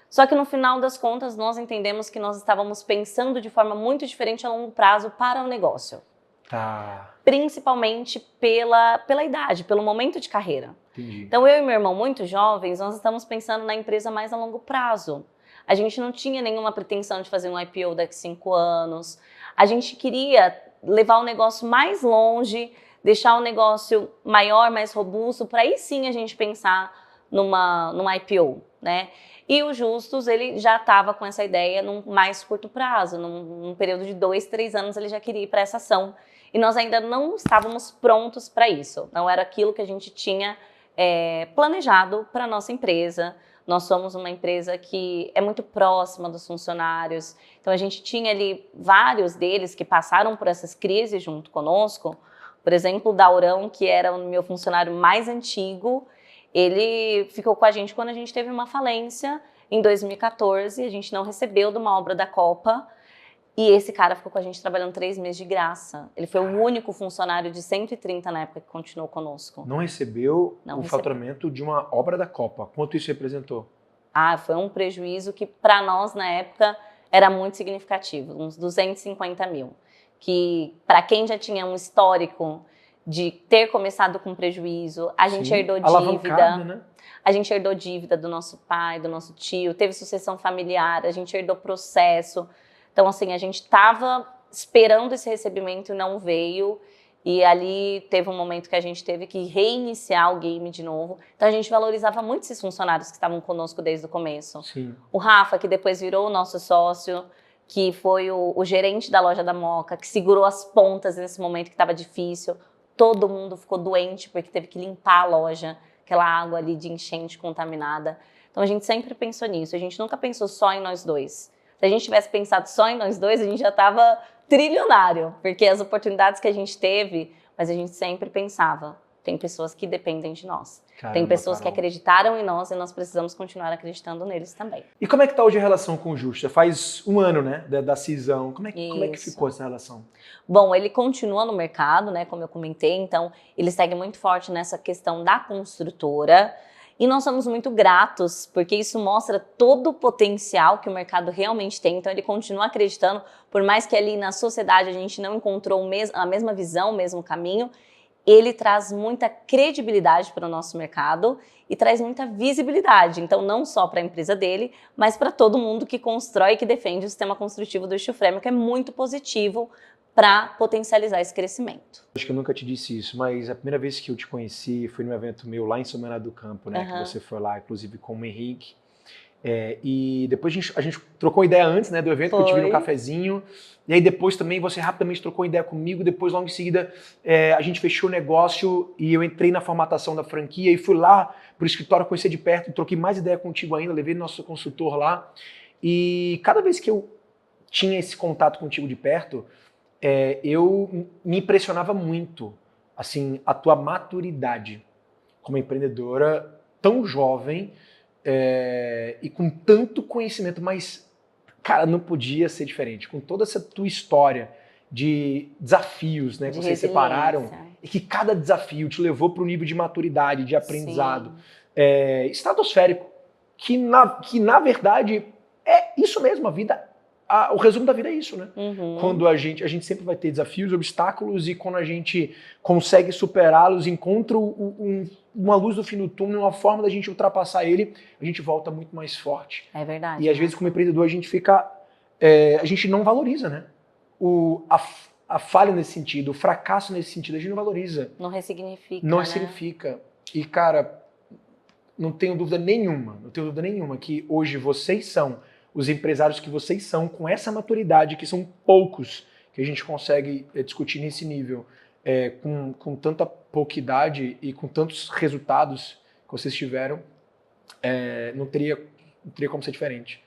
Só que no final das contas nós entendemos que nós estávamos pensando de forma muito diferente a longo prazo para o negócio. Tá. Principalmente pela idade, pelo momento de carreira. Entendi. Então eu e meu irmão, muito jovens, nós estamos pensando na empresa mais a longo prazo. A gente não tinha nenhuma pretensão de fazer um IPO daqui a 5 anos. A gente queria levar o negócio mais longe, deixar o negócio maior, mais robusto, para aí sim a gente pensar numa IPO, né? E o Justus, ele já estava com essa ideia num mais curto prazo, num período de 2, 3 anos ele já queria ir para essa ação. E nós ainda não estávamos prontos para isso. Não era aquilo que a gente tinha planejado para a nossa empresa. Nós somos uma empresa que é muito próxima dos funcionários. Então, a gente tinha ali vários deles que passaram por essas crises junto conosco. Por exemplo, o Daurão, que era o meu funcionário mais antigo, ele ficou com a gente quando a gente teve uma falência em 2014. A gente não recebeu de uma obra da Copa. E esse cara ficou com a gente trabalhando 3 meses de graça. Ele foi o único funcionário de 130 na época que continuou conosco. Não recebeu faturamento de uma obra da Copa. Quanto isso representou? Foi um prejuízo que para nós na época era muito significativo, uns 250 mil. Que para quem já tinha um histórico de ter começado com prejuízo, a gente herdou dívida. Né? A gente herdou dívida do nosso pai, do nosso tio, teve sucessão familiar, a gente herdou processo. Então, assim, a gente estava esperando esse recebimento e não veio. E ali teve um momento que a gente teve que reiniciar o game de novo. Então, a gente valorizava muito esses funcionários que estavam conosco desde o começo. Sim. O Rafa, que depois virou o nosso sócio, que foi o gerente da loja da Moca, que segurou as pontas nesse momento que estava difícil. Todo mundo ficou doente porque teve que limpar a loja, aquela água ali de enchente contaminada. Então, a gente sempre pensou nisso. A gente nunca pensou só em nós dois. Se a gente tivesse pensado só em nós dois, a gente já estava trilionário, porque as oportunidades que a gente teve, mas a gente sempre pensava, tem pessoas que dependem de nós. Caramba, tem pessoas que acreditaram em nós e nós precisamos continuar acreditando neles também. E como é que está hoje a relação com o Justo? Faz 1 ano, né, da cisão. Como é que ficou essa relação? Bom, ele continua no mercado, né, como eu comentei, então ele segue muito forte nessa questão da construtora. E nós somos muito gratos, porque isso mostra todo o potencial que o mercado realmente tem. Então, ele continua acreditando, por mais que ali na sociedade a gente não encontrou a mesma visão, o mesmo caminho, ele traz muita credibilidade para o nosso mercado e traz muita visibilidade. Então, não só para a empresa dele, mas para todo mundo que constrói e que defende o sistema construtivo do Steel Frame, que é muito positivo para potencializar esse crescimento. Acho que eu nunca te disse isso, mas a primeira vez que eu te conheci foi num evento meu lá em São Bernardo do Campo, né? Que você foi lá, inclusive com o Henrique. E depois a gente trocou ideia antes, né, do evento, que eu te vi no cafezinho. E aí depois também você rapidamente trocou ideia comigo. Depois, logo em seguida, a gente fechou o negócio e eu entrei na formatação da franquia e fui lá pro escritório conhecer de perto. Troquei mais ideia contigo ainda, levei nosso consultor lá. E cada vez que eu tinha esse contato contigo de perto, eu me impressionava muito, assim, a tua maturidade como empreendedora tão jovem e com tanto conhecimento, mas, cara, não podia ser diferente. Com toda essa tua história de desafios, né, que vocês separaram, e que cada desafio te levou para o nível de maturidade, de aprendizado estratosférico, que na verdade é isso mesmo, a vida. O resumo da vida é isso, né? Quando a gente sempre vai ter desafios, obstáculos, e quando a gente consegue superá-los, encontra uma luz no fim do túnel, uma forma da gente ultrapassar ele, a gente volta muito mais forte. É verdade. E às vezes, como empreendedor, a gente fica... a gente não valoriza, né? A falha nesse sentido, o fracasso nesse sentido, a gente não valoriza. Não ressignifica, Não ressignifica. E, cara, não tenho dúvida nenhuma que hoje vocês são os empresários que vocês são, com essa maturidade, que são poucos que a gente consegue discutir nesse nível. com tanta pouca idade e com tantos resultados que vocês tiveram, não teria como ser diferente.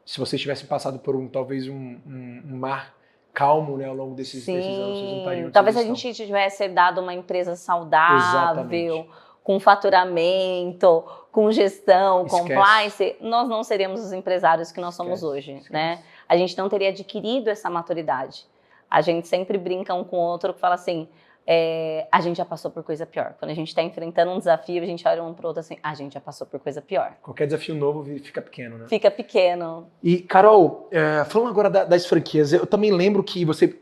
Se vocês tivessem passado por talvez um mar calmo, né, ao longo desses anos, vocês não estariam. Talvez a gente tivesse dado uma empresa saudável, exatamente, com faturamento, com gestão, compliance, nós não seríamos os empresários que nós somos hoje, né? A gente não teria adquirido essa maturidade. A gente sempre brinca um com o outro que fala assim, a gente já passou por coisa pior. Quando a gente está enfrentando um desafio, a gente olha um pro outro assim, a gente já passou por coisa pior. Qualquer desafio novo fica pequeno, né? Fica pequeno. E, Carol, falando agora das franquias, eu também lembro que você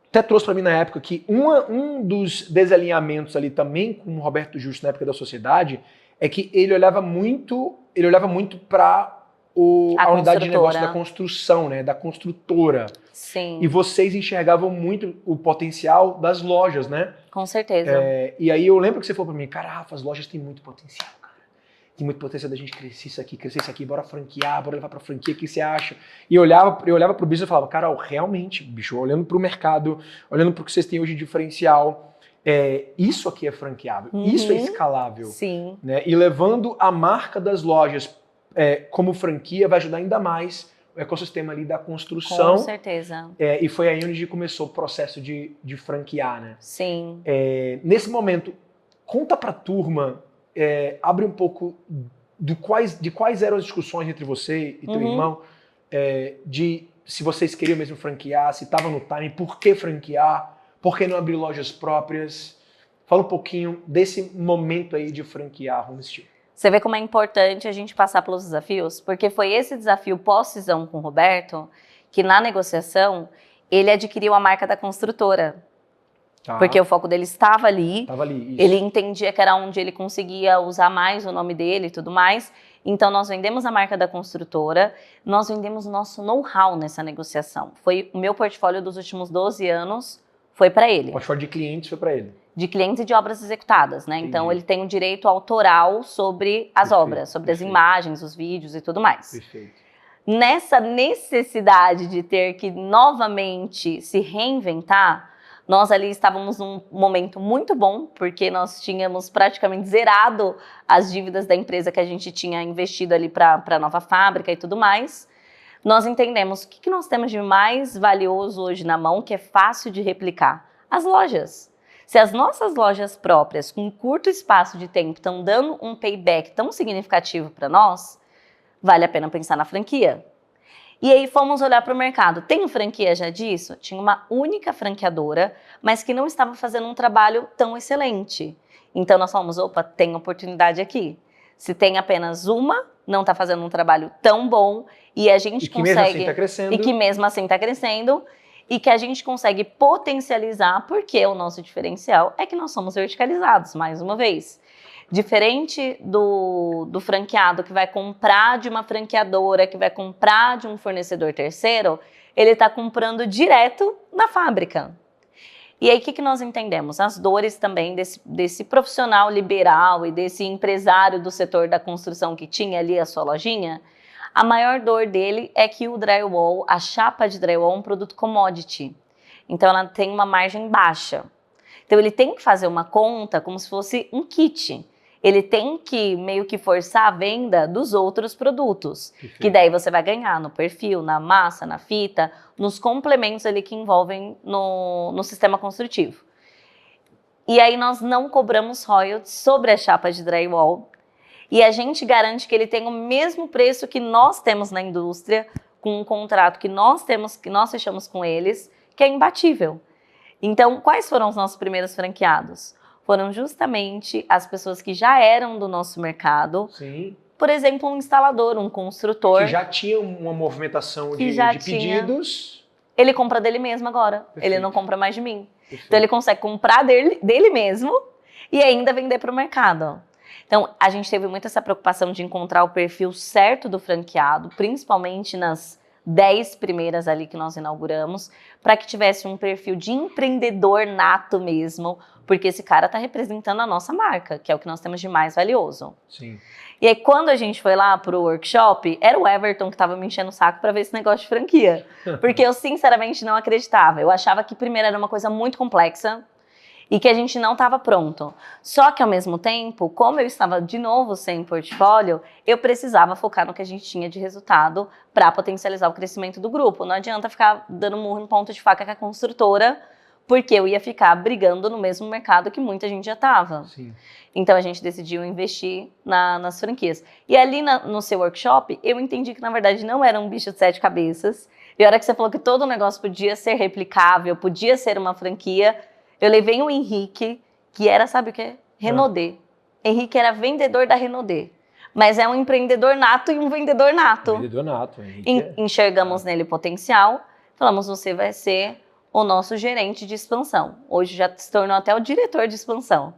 até trouxe para mim na época que um dos desalinhamentos ali também com o Roberto Justo na época da sociedade é que ele olhava muito para a unidade de negócio da construção, né, da construtora. Sim. E vocês enxergavam muito o potencial das lojas, né? Com certeza. E aí eu lembro que você falou para mim, cara, Rafa, as lojas têm muito potencial, cara. Tem muito potencial da gente crescer isso aqui, bora franquear, bora levar pra franquia, o que você acha? E eu olhava pro business e falava, Carol, realmente, bicho, olhando pro mercado, olhando pro que vocês têm hoje de diferencial, isso aqui é franqueável, isso é escalável. Sim. Né? E levando a marca das lojas como franquia vai ajudar ainda mais o ecossistema ali da construção. Com certeza. E foi aí onde começou o processo de franquear, né? Sim. Nesse momento, conta pra turma, abre um pouco de quais eram as discussões entre você e teu irmão, de se vocês queriam mesmo franquear, se estava no time, por que franquear, por que não abrir lojas próprias. Fala um pouquinho desse momento aí de franquear Home Steel. Você vê como é importante a gente passar pelos desafios, porque foi esse desafio pós-cisão com o Roberto que na negociação ele adquiriu a marca da construtora. Tá. Porque o foco dele estava ali. Isso. Ele entendia que era onde ele conseguia usar mais o nome dele e tudo mais. Então nós vendemos a marca da construtora, nós vendemos o nosso know-how nessa negociação. Foi o meu portfólio dos últimos 12 anos, foi para ele. O portfólio de clientes foi para ele. De clientes e de obras executadas, né? Entendi. Então ele tem um direito autoral sobre as obras, sobre as imagens, os vídeos e tudo mais. Perfeito. Nessa necessidade de ter que novamente se reinventar, nós ali estávamos num momento muito bom, porque nós tínhamos praticamente zerado as dívidas da empresa que a gente tinha investido ali para a nova fábrica e tudo mais. Nós entendemos o que nós temos de mais valioso hoje na mão, que é fácil de replicar. As lojas. Se as nossas lojas próprias, com um curto espaço de tempo, estão dando um payback tão significativo para nós, vale a pena pensar na franquia. E aí fomos olhar para o mercado. Tem franquia já disso? Tinha uma única franqueadora, mas que não estava fazendo um trabalho tão excelente. Então nós falamos, opa, tem oportunidade aqui. Se tem apenas uma, não está fazendo um trabalho tão bom e a gente consegue... mesmo assim está crescendo. E que mesmo assim está crescendo. E que a gente consegue potencializar, porque o nosso diferencial é que nós somos verticalizados, mais uma vez. Diferente do franqueado que vai comprar de uma franqueadora, que vai comprar de um fornecedor terceiro, ele está comprando direto na fábrica. E aí o que nós entendemos? As dores também desse profissional liberal e desse empresário do setor da construção que tinha ali a sua lojinha. A maior dor dele é que o drywall, a chapa de drywall é um produto commodity. Então ela tem uma margem baixa. Então ele tem que fazer uma conta como se fosse um kit. Ele tem que meio que forçar a venda dos outros produtos. Perfeito. Que daí você vai ganhar no perfil, na massa, na fita, nos complementos ali que envolvem no sistema construtivo. E aí nós não cobramos royalties sobre a chapa de drywall. E a gente garante que ele tem o mesmo preço que nós temos na indústria, com um contrato que nós fechamos com eles, que é imbatível. Então, quais foram os nossos primeiros franqueados? Foram justamente as pessoas que já eram do nosso mercado. Sim. Por exemplo, um instalador, um construtor. Que já tinha uma movimentação de pedidos. Ele compra dele mesmo agora. Perfeito. Ele não compra mais de mim. Perfeito. Então, ele consegue comprar dele mesmo e ainda vender para o mercado. Então, a gente teve muito essa preocupação de encontrar o perfil certo do franqueado, principalmente nas 10 primeiras ali que nós inauguramos, para que tivesse um perfil de empreendedor nato mesmo, porque esse cara está representando a nossa marca, que é o que nós temos de mais valioso. Sim. E aí, quando a gente foi lá para o workshop, era o Everton que estava me enchendo o saco para ver esse negócio de franquia, porque eu sinceramente não acreditava. Eu achava que primeiro era uma coisa muito complexa, e que a gente não estava pronto. Só que, ao mesmo tempo, como eu estava de novo sem portfólio, eu precisava focar no que a gente tinha de resultado para potencializar o crescimento do grupo. Não adianta ficar dando murro em ponta de faca com a construtora, porque eu ia ficar brigando no mesmo mercado que muita gente já estava. Então, a gente decidiu investir nas franquias. E ali no seu workshop, eu entendi que, na verdade, não era um bicho de 7 cabeças. E a hora que você falou que todo o negócio podia ser replicável, podia ser uma franquia, eu levei o Henrique, que era, sabe o quê? Renaudê. Henrique era vendedor da Renaudê. Mas é um empreendedor nato e um vendedor nato. Vendedor nato. Henrique enxergamos nele potencial. Falamos, você vai ser o nosso gerente de expansão. Hoje já se tornou até o diretor de expansão.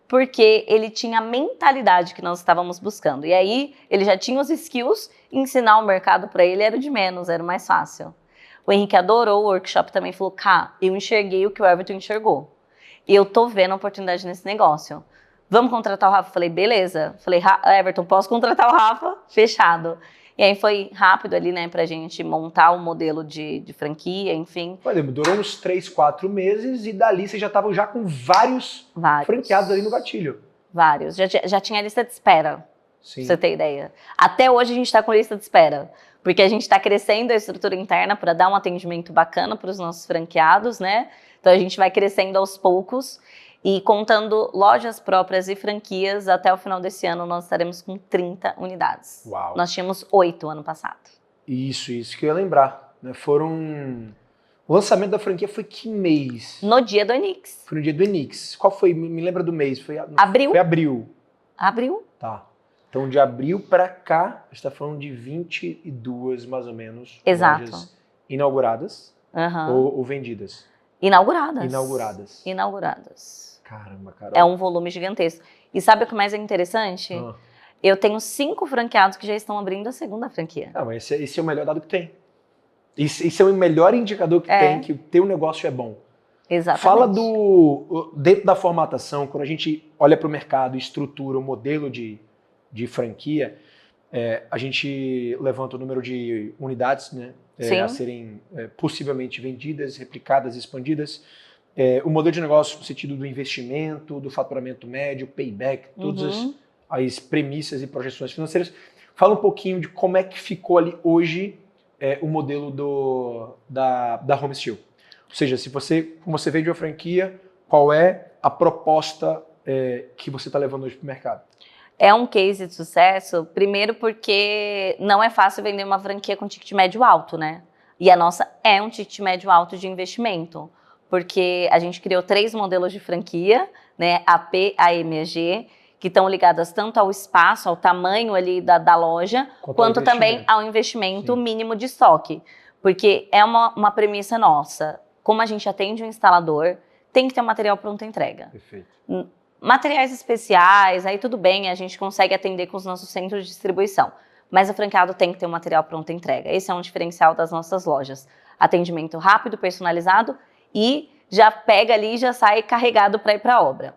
Porque ele tinha a mentalidade que nós estávamos buscando. E aí, ele já tinha os skills, ensinar o mercado para ele era o de menos, era o mais fácil. O Henrique adorou o workshop também, falou, eu enxerguei o que o Everton enxergou. E eu tô vendo a oportunidade nesse negócio. Vamos contratar o Rafa? Falei, beleza. Falei, Everton, posso contratar o Rafa? Fechado. E aí foi rápido ali, né, pra gente montar o modelo de franquia, enfim. Olha, durou uns 3, 4 meses e dali vocês já estavam já com vários franqueados ali no gatilho. Vários. Já tinha lista de espera, Sim. Pra você ter ideia. Até hoje a gente tá com lista de espera, porque a gente tá crescendo a estrutura interna para dar um atendimento bacana para os nossos franqueados, né? Então a gente vai crescendo aos poucos. E contando lojas próprias e franquias, até o final desse ano nós estaremos com 30 unidades. Uau. Nós tínhamos 8 ano passado. Isso que eu ia lembrar. Né? O lançamento da franquia foi que mês? No dia do Enix. Foi no dia do Enix. Qual foi? Me lembra do mês? Foi abril. Foi abril. Abril. Tá. Então de abril para cá, a gente está falando de 22 mais ou menos. Exato. Lojas inauguradas ou vendidas? Inauguradas. Caramba, Carol. É um volume gigantesco. E sabe o que mais é interessante? Eu tenho 5 franqueados que já estão abrindo a segunda franquia. Mas esse é o melhor dado que tem. Esse é o melhor indicador que tem, que o teu negócio é bom. Exatamente. Fala dentro da formatação, quando a gente olha para o mercado, estrutura o modelo de franquia, a gente levanta o número de unidades, né, a serem possivelmente vendidas, replicadas, expandidas. O modelo de negócio no sentido do investimento, do faturamento médio, payback, todas as premissas e projeções financeiras. Fala um pouquinho de como é que ficou ali hoje o modelo da Home Steel. Ou seja, como você vende uma franquia, qual é a proposta que você está levando hoje para o mercado? É um case de sucesso, primeiro porque não é fácil vender uma franquia com ticket médio alto, né? E a nossa é um ticket médio alto de investimento, porque a gente criou 3 modelos de franquia, né? AP, AM e G, que estão ligadas tanto ao espaço, ao tamanho ali da loja, quanto também ao investimento mínimo de estoque. Porque é uma premissa nossa. Como a gente atende um instalador, tem que ter um material pronto à entrega. Perfeito. Materiais especiais, aí tudo bem, a gente consegue atender com os nossos centros de distribuição. Mas o franqueado tem que ter um material pronto à entrega. Esse é um diferencial das nossas lojas. Atendimento rápido, personalizado e já pega ali e já sai carregado para ir para a obra.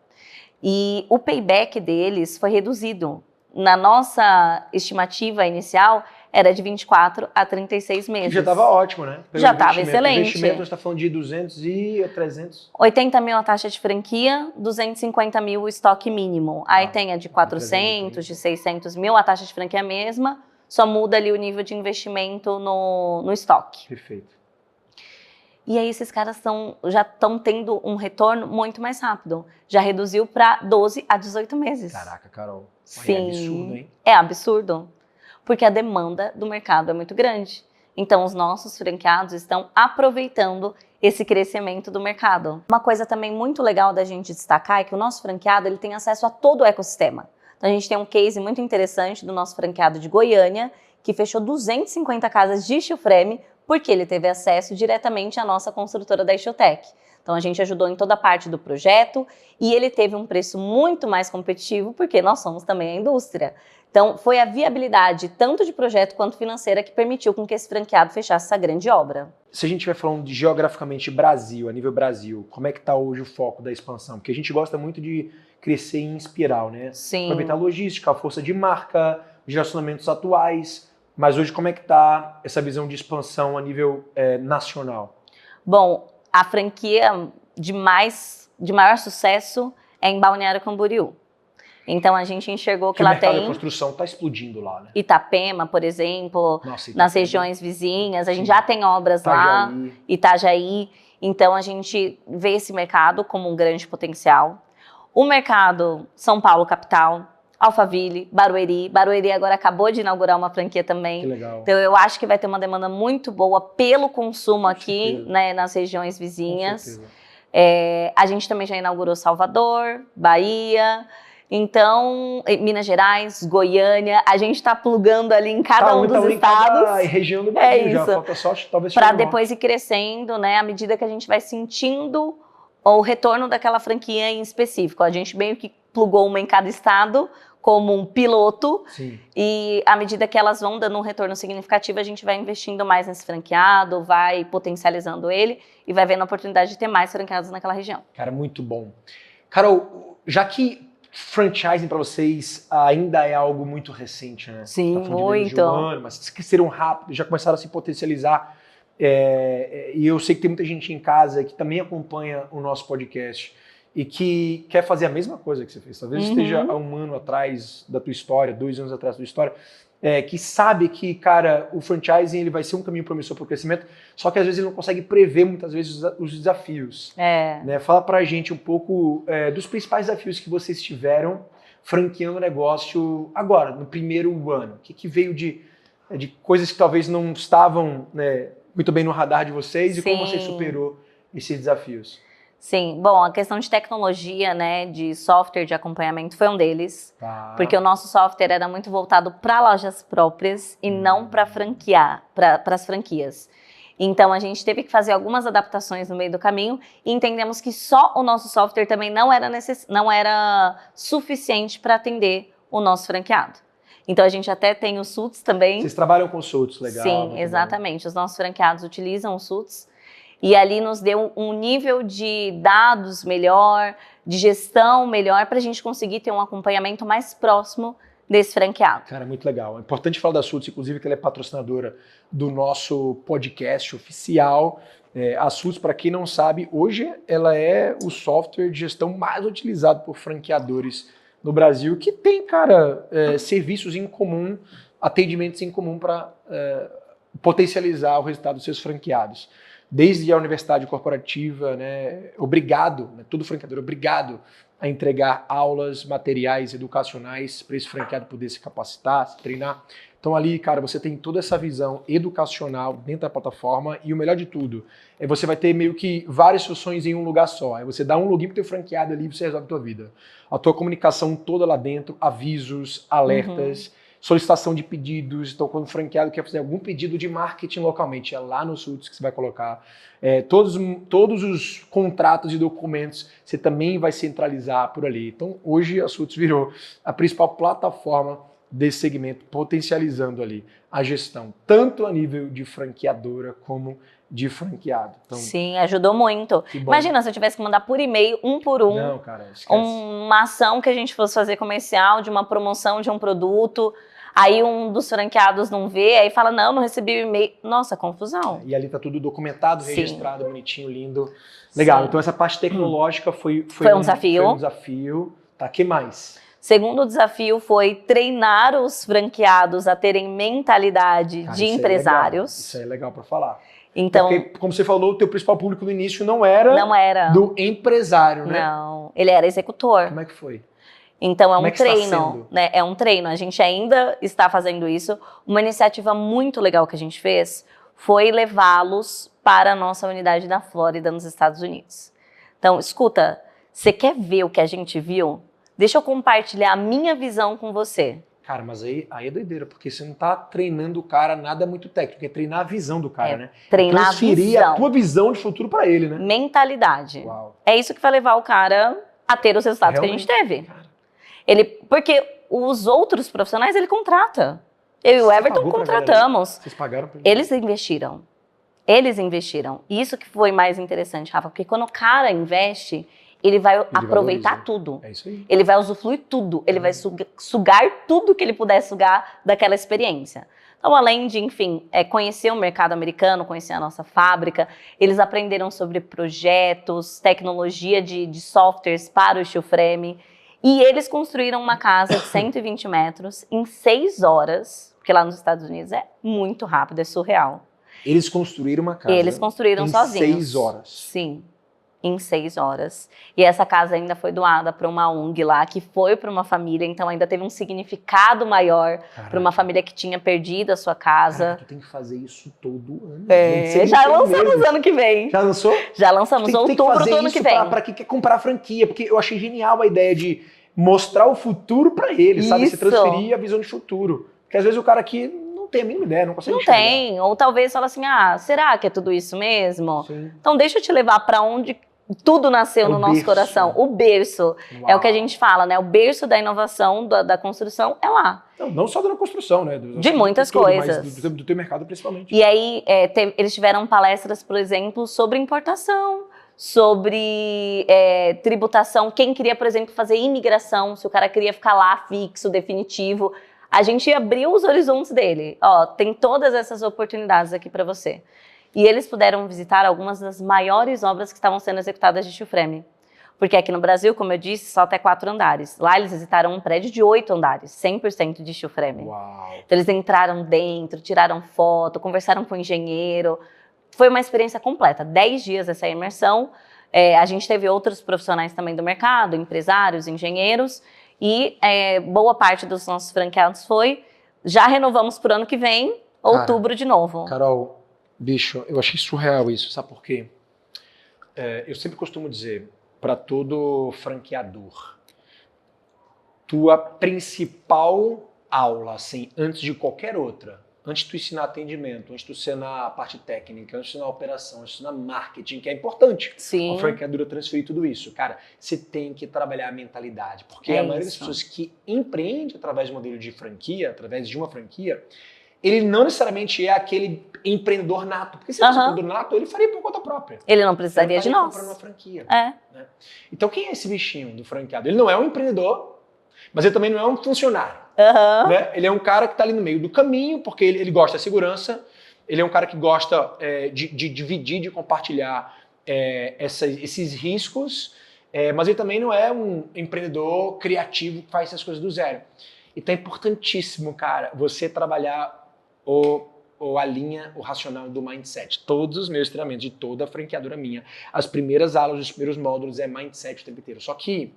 E o payback deles foi reduzido. Na nossa estimativa inicial, era de 24 a 36 meses. Já estava ótimo, né? Já estava excelente. O investimento, a gente está falando de 200 e 300. 80 mil a taxa de franquia, 250 mil o estoque mínimo. Aí tem a de 400, de 600 mil, a taxa de franquia é a mesma, só muda ali o nível de investimento no estoque. Perfeito. E aí esses caras já estão tendo um retorno muito mais rápido. Já reduziu para 12 a 18 meses. Caraca, Carol. Sim. É absurdo, hein? É absurdo. Porque a demanda do mercado é muito grande. Então, os nossos franqueados estão aproveitando esse crescimento do mercado. Uma coisa também muito legal da gente destacar é que o nosso franqueado ele tem acesso a todo o ecossistema. Então, a gente tem um case muito interessante do nosso franqueado de Goiânia, que fechou 250 casas de steel frame, porque ele teve acesso diretamente à nossa construtora da Steeltec. Então, a gente ajudou em toda a parte do projeto e ele teve um preço muito mais competitivo, porque nós somos também a indústria. Então, foi a viabilidade, tanto de projeto quanto financeira, que permitiu com que esse franqueado fechasse essa grande obra. Se a gente estiver falando de geograficamente Brasil, a nível Brasil, como é que está hoje o foco da expansão? Porque a gente gosta muito de crescer em espiral, né? Sim. Aproveitar a logística, a força de marca, os relacionamentos atuais. Mas hoje, como é que está essa visão de expansão a nível nacional? Bom, a franquia de mais de maior sucesso é em Balneário Camboriú. Então a gente enxergou que lá tem... O mercado de construção está explodindo lá, né? Itapema, por exemplo, Nossa, nas regiões vizinhas. A gente já tem obras Itajaí. lá, Itajaí. Então a gente vê esse mercado como um grande potencial. O mercado São Paulo capital, Alphaville, Barueri. Barueri agora acabou de inaugurar uma franquia também. Que legal. Então eu acho que vai ter uma demanda muito boa pelo consumo aqui, certeza. né, nas regiões vizinhas. Com certeza. A gente também já inaugurou Salvador, Bahia, então Minas Gerais, Goiânia. A gente está plugando ali em cada um dos estados. Cada região do Brasil já. Isso. Falta só talvez Para chegar no depois ir crescendo, né, à medida que a gente vai sentindo o retorno daquela franquia em específico. A gente meio que plugou uma em cada estado como um piloto. Sim. E à medida que elas vão dando um retorno significativo, a gente vai investindo mais nesse franqueado, vai potencializando ele e vai vendo a oportunidade de ter mais franqueados naquela região. Cara, muito bom. Carol, já que franchising para vocês ainda é algo muito recente, né? Sim, tá muito. De um ano, mas vocês cresceram rápido, já começaram a se potencializar. E eu sei que tem muita gente em casa que também acompanha o nosso podcast e que quer fazer a mesma coisa que você fez. Talvez esteja há um ano atrás da tua história, 2 anos atrás da tua história, que sabe que, cara, o franchising ele vai ser um caminho promissor para o crescimento, só que às vezes ele não consegue prever muitas vezes os desafios. Né? Fala pra gente um pouco dos principais desafios que vocês tiveram franqueando o negócio agora, no primeiro ano. O que veio de coisas que talvez não estavam, né, muito bem no radar de vocês e como você superou esses desafios? Sim, bom, a questão de tecnologia, né, de software de acompanhamento foi um deles, porque o nosso software era muito voltado para lojas próprias e não para franquear, para as franquias. Então a gente teve que fazer algumas adaptações no meio do caminho e entendemos que só o nosso software também não era suficiente para atender o nosso franqueado. Então a gente até tem os SUTs também. Vocês trabalham com SUTs, legal. Sim, exatamente. Os nossos franqueados utilizam os SUTs. E ali nos deu um nível de dados melhor, de gestão melhor, para a gente conseguir ter um acompanhamento mais próximo desse franqueado. Cara, muito legal. É importante falar da SUTS, inclusive, que ela é patrocinadora do nosso podcast oficial. A SUTS, para quem não sabe, hoje ela é o software de gestão mais utilizado por franqueadores no Brasil, que tem, cara, serviços em comum, atendimentos em comum para potencializar o resultado dos seus franqueados. Desde a universidade corporativa, né, obrigado, né, todo franqueador é obrigado a entregar aulas, materiais educacionais para esse franqueado poder se capacitar, se treinar. Então ali, cara, você tem toda essa visão educacional dentro da plataforma e o melhor de tudo, você vai ter meio que várias soluções em um lugar só. Aí você dá um login para o teu franqueado ali e você resolve a tua vida. A tua comunicação toda lá dentro, avisos, alertas, solicitação de pedidos. Então, quando o franqueado quer fazer algum pedido de marketing localmente, é lá no SUTS que você vai colocar. Todos os contratos e documentos você também vai centralizar por ali. Então, hoje a SUTS virou a principal plataforma desse segmento, potencializando ali a gestão, tanto a nível de franqueadora como de franqueado. Então, sim, ajudou muito. Imagina se eu tivesse que mandar por e-mail, um por um, não, cara, uma ação que a gente fosse fazer comercial, de uma promoção de um produto, aí um dos franqueados não vê, aí fala, não recebi o e-mail. Nossa, confusão. E ali tá tudo documentado, registrado, bonitinho, lindo. Legal, então essa parte tecnológica foi um desafio. Foi um desafio. Tá, que mais? Segundo desafio foi treinar os franqueados a terem mentalidade de empresários. Isso é legal para falar. Então, porque, como você falou, o teu principal público no início não era do empresário, né? Não, ele era executor. Como é que foi? Então, é um treino, né? É um treino. A gente ainda está fazendo isso. Uma iniciativa muito legal que a gente fez foi levá-los para a nossa unidade na Flórida, nos Estados Unidos. Então, escuta, você quer ver o que a gente viu? Deixa eu compartilhar a minha visão com você. Cara, mas aí é doideira, porque você não tá treinando o cara nada muito técnico, é treinar a visão do cara, né? Treinar transferir a tua visão de futuro para ele, né? Mentalidade. Uau. É isso que vai levar o cara a ter os resultados realmente que a gente teve. Porque os outros profissionais ele contrata. Eu e o Everton contratamos. Vocês pagaram pra ele? Eles investiram. Eles investiram. Isso que foi mais interessante, Rafa, porque quando o cara investe, ele vai aproveitar tudo. É isso aí. Ele vai usufruir tudo. Ele vai sugar tudo que ele puder sugar daquela experiência. Então, além de, enfim, conhecer o mercado americano, conhecer a nossa fábrica, eles aprenderam sobre projetos, tecnologia de softwares para o steel frame. E eles construíram uma casa de 120 metros em 6 horas, porque lá nos Estados Unidos é muito rápido, é surreal. Eles construíram uma casa Eles construíram sozinhos. em 6 horas. Sim, em 6 horas. E essa casa ainda foi doada para uma ONG lá, que foi para uma família, então ainda teve um significado maior para uma família que tinha perdido a sua casa. Caraca, tu tem que fazer isso todo ano. Já lançamos ano que vem. Já lançou? Já lançamos, outubro do ano que vem. Para quem quer comprar a franquia, porque eu achei genial a ideia de mostrar o futuro para eles, sabe? Se transferir a visão de futuro. Porque às vezes o cara aqui não tem a mínima ideia, não consegue enxergar. Não tem, ou talvez fala assim, será que é tudo isso mesmo? Sim. Então deixa eu te levar para onde tudo nasceu no nosso coração. O berço. Uau. É o que a gente fala, né? O berço da inovação, da construção é lá. Não só da construção, né? De muitas coisas. Mas do teu mercado principalmente. E aí, eles tiveram palestras, por exemplo, sobre importação, sobre tributação. Quem queria, por exemplo, fazer imigração, se o cara queria ficar lá fixo, definitivo. A gente abriu os horizontes dele. Ó, tem todas essas oportunidades aqui para você. E eles puderam visitar algumas das maiores obras que estavam sendo executadas de steel frame. Porque aqui no Brasil, como eu disse, só até 4 andares. Lá eles visitaram um prédio de 8 andares, 100% de steel frame. Uau. Então eles entraram dentro, tiraram foto, conversaram com o engenheiro. Foi uma experiência completa, 10 dias essa imersão. A gente teve outros profissionais também do mercado, empresários, engenheiros. E boa parte dos nossos franqueados foi. Já renovamos para o ano que vem, outubro de novo. Carol, bicho, eu achei surreal isso, sabe por quê? Eu sempre costumo dizer para todo franqueador, tua principal aula, assim, antes de qualquer outra, antes de tu ensinar atendimento, antes de tu ensinar a parte técnica, antes de ensinar a operação, antes de ensinar marketing, que é importante, Sim. a franqueadora transferir tudo isso. Cara, você tem que trabalhar a mentalidade, porque a maioria das pessoas que empreende através do modelo de franquia, através de uma franquia, ele não necessariamente é aquele empreendedor nato. Porque se ele fosse empreendedor nato, ele faria por conta própria. Ele não precisaria de nós. Comprando uma franquia. Né? Então, quem é esse bichinho do franqueado? Ele não é um empreendedor, mas ele também não é um funcionário. Né? Ele é um cara que está ali no meio do caminho, porque ele gosta da segurança, ele é um cara que gosta de dividir, de compartilhar esses riscos, mas ele também não é um empreendedor criativo que faz essas coisas do zero. Então é importantíssimo, cara, você trabalhar a linha, o racional do mindset. Todos os meus treinamentos de toda a franqueadora minha, as primeiras aulas, os primeiros módulos é mindset o tempo inteiro. Só que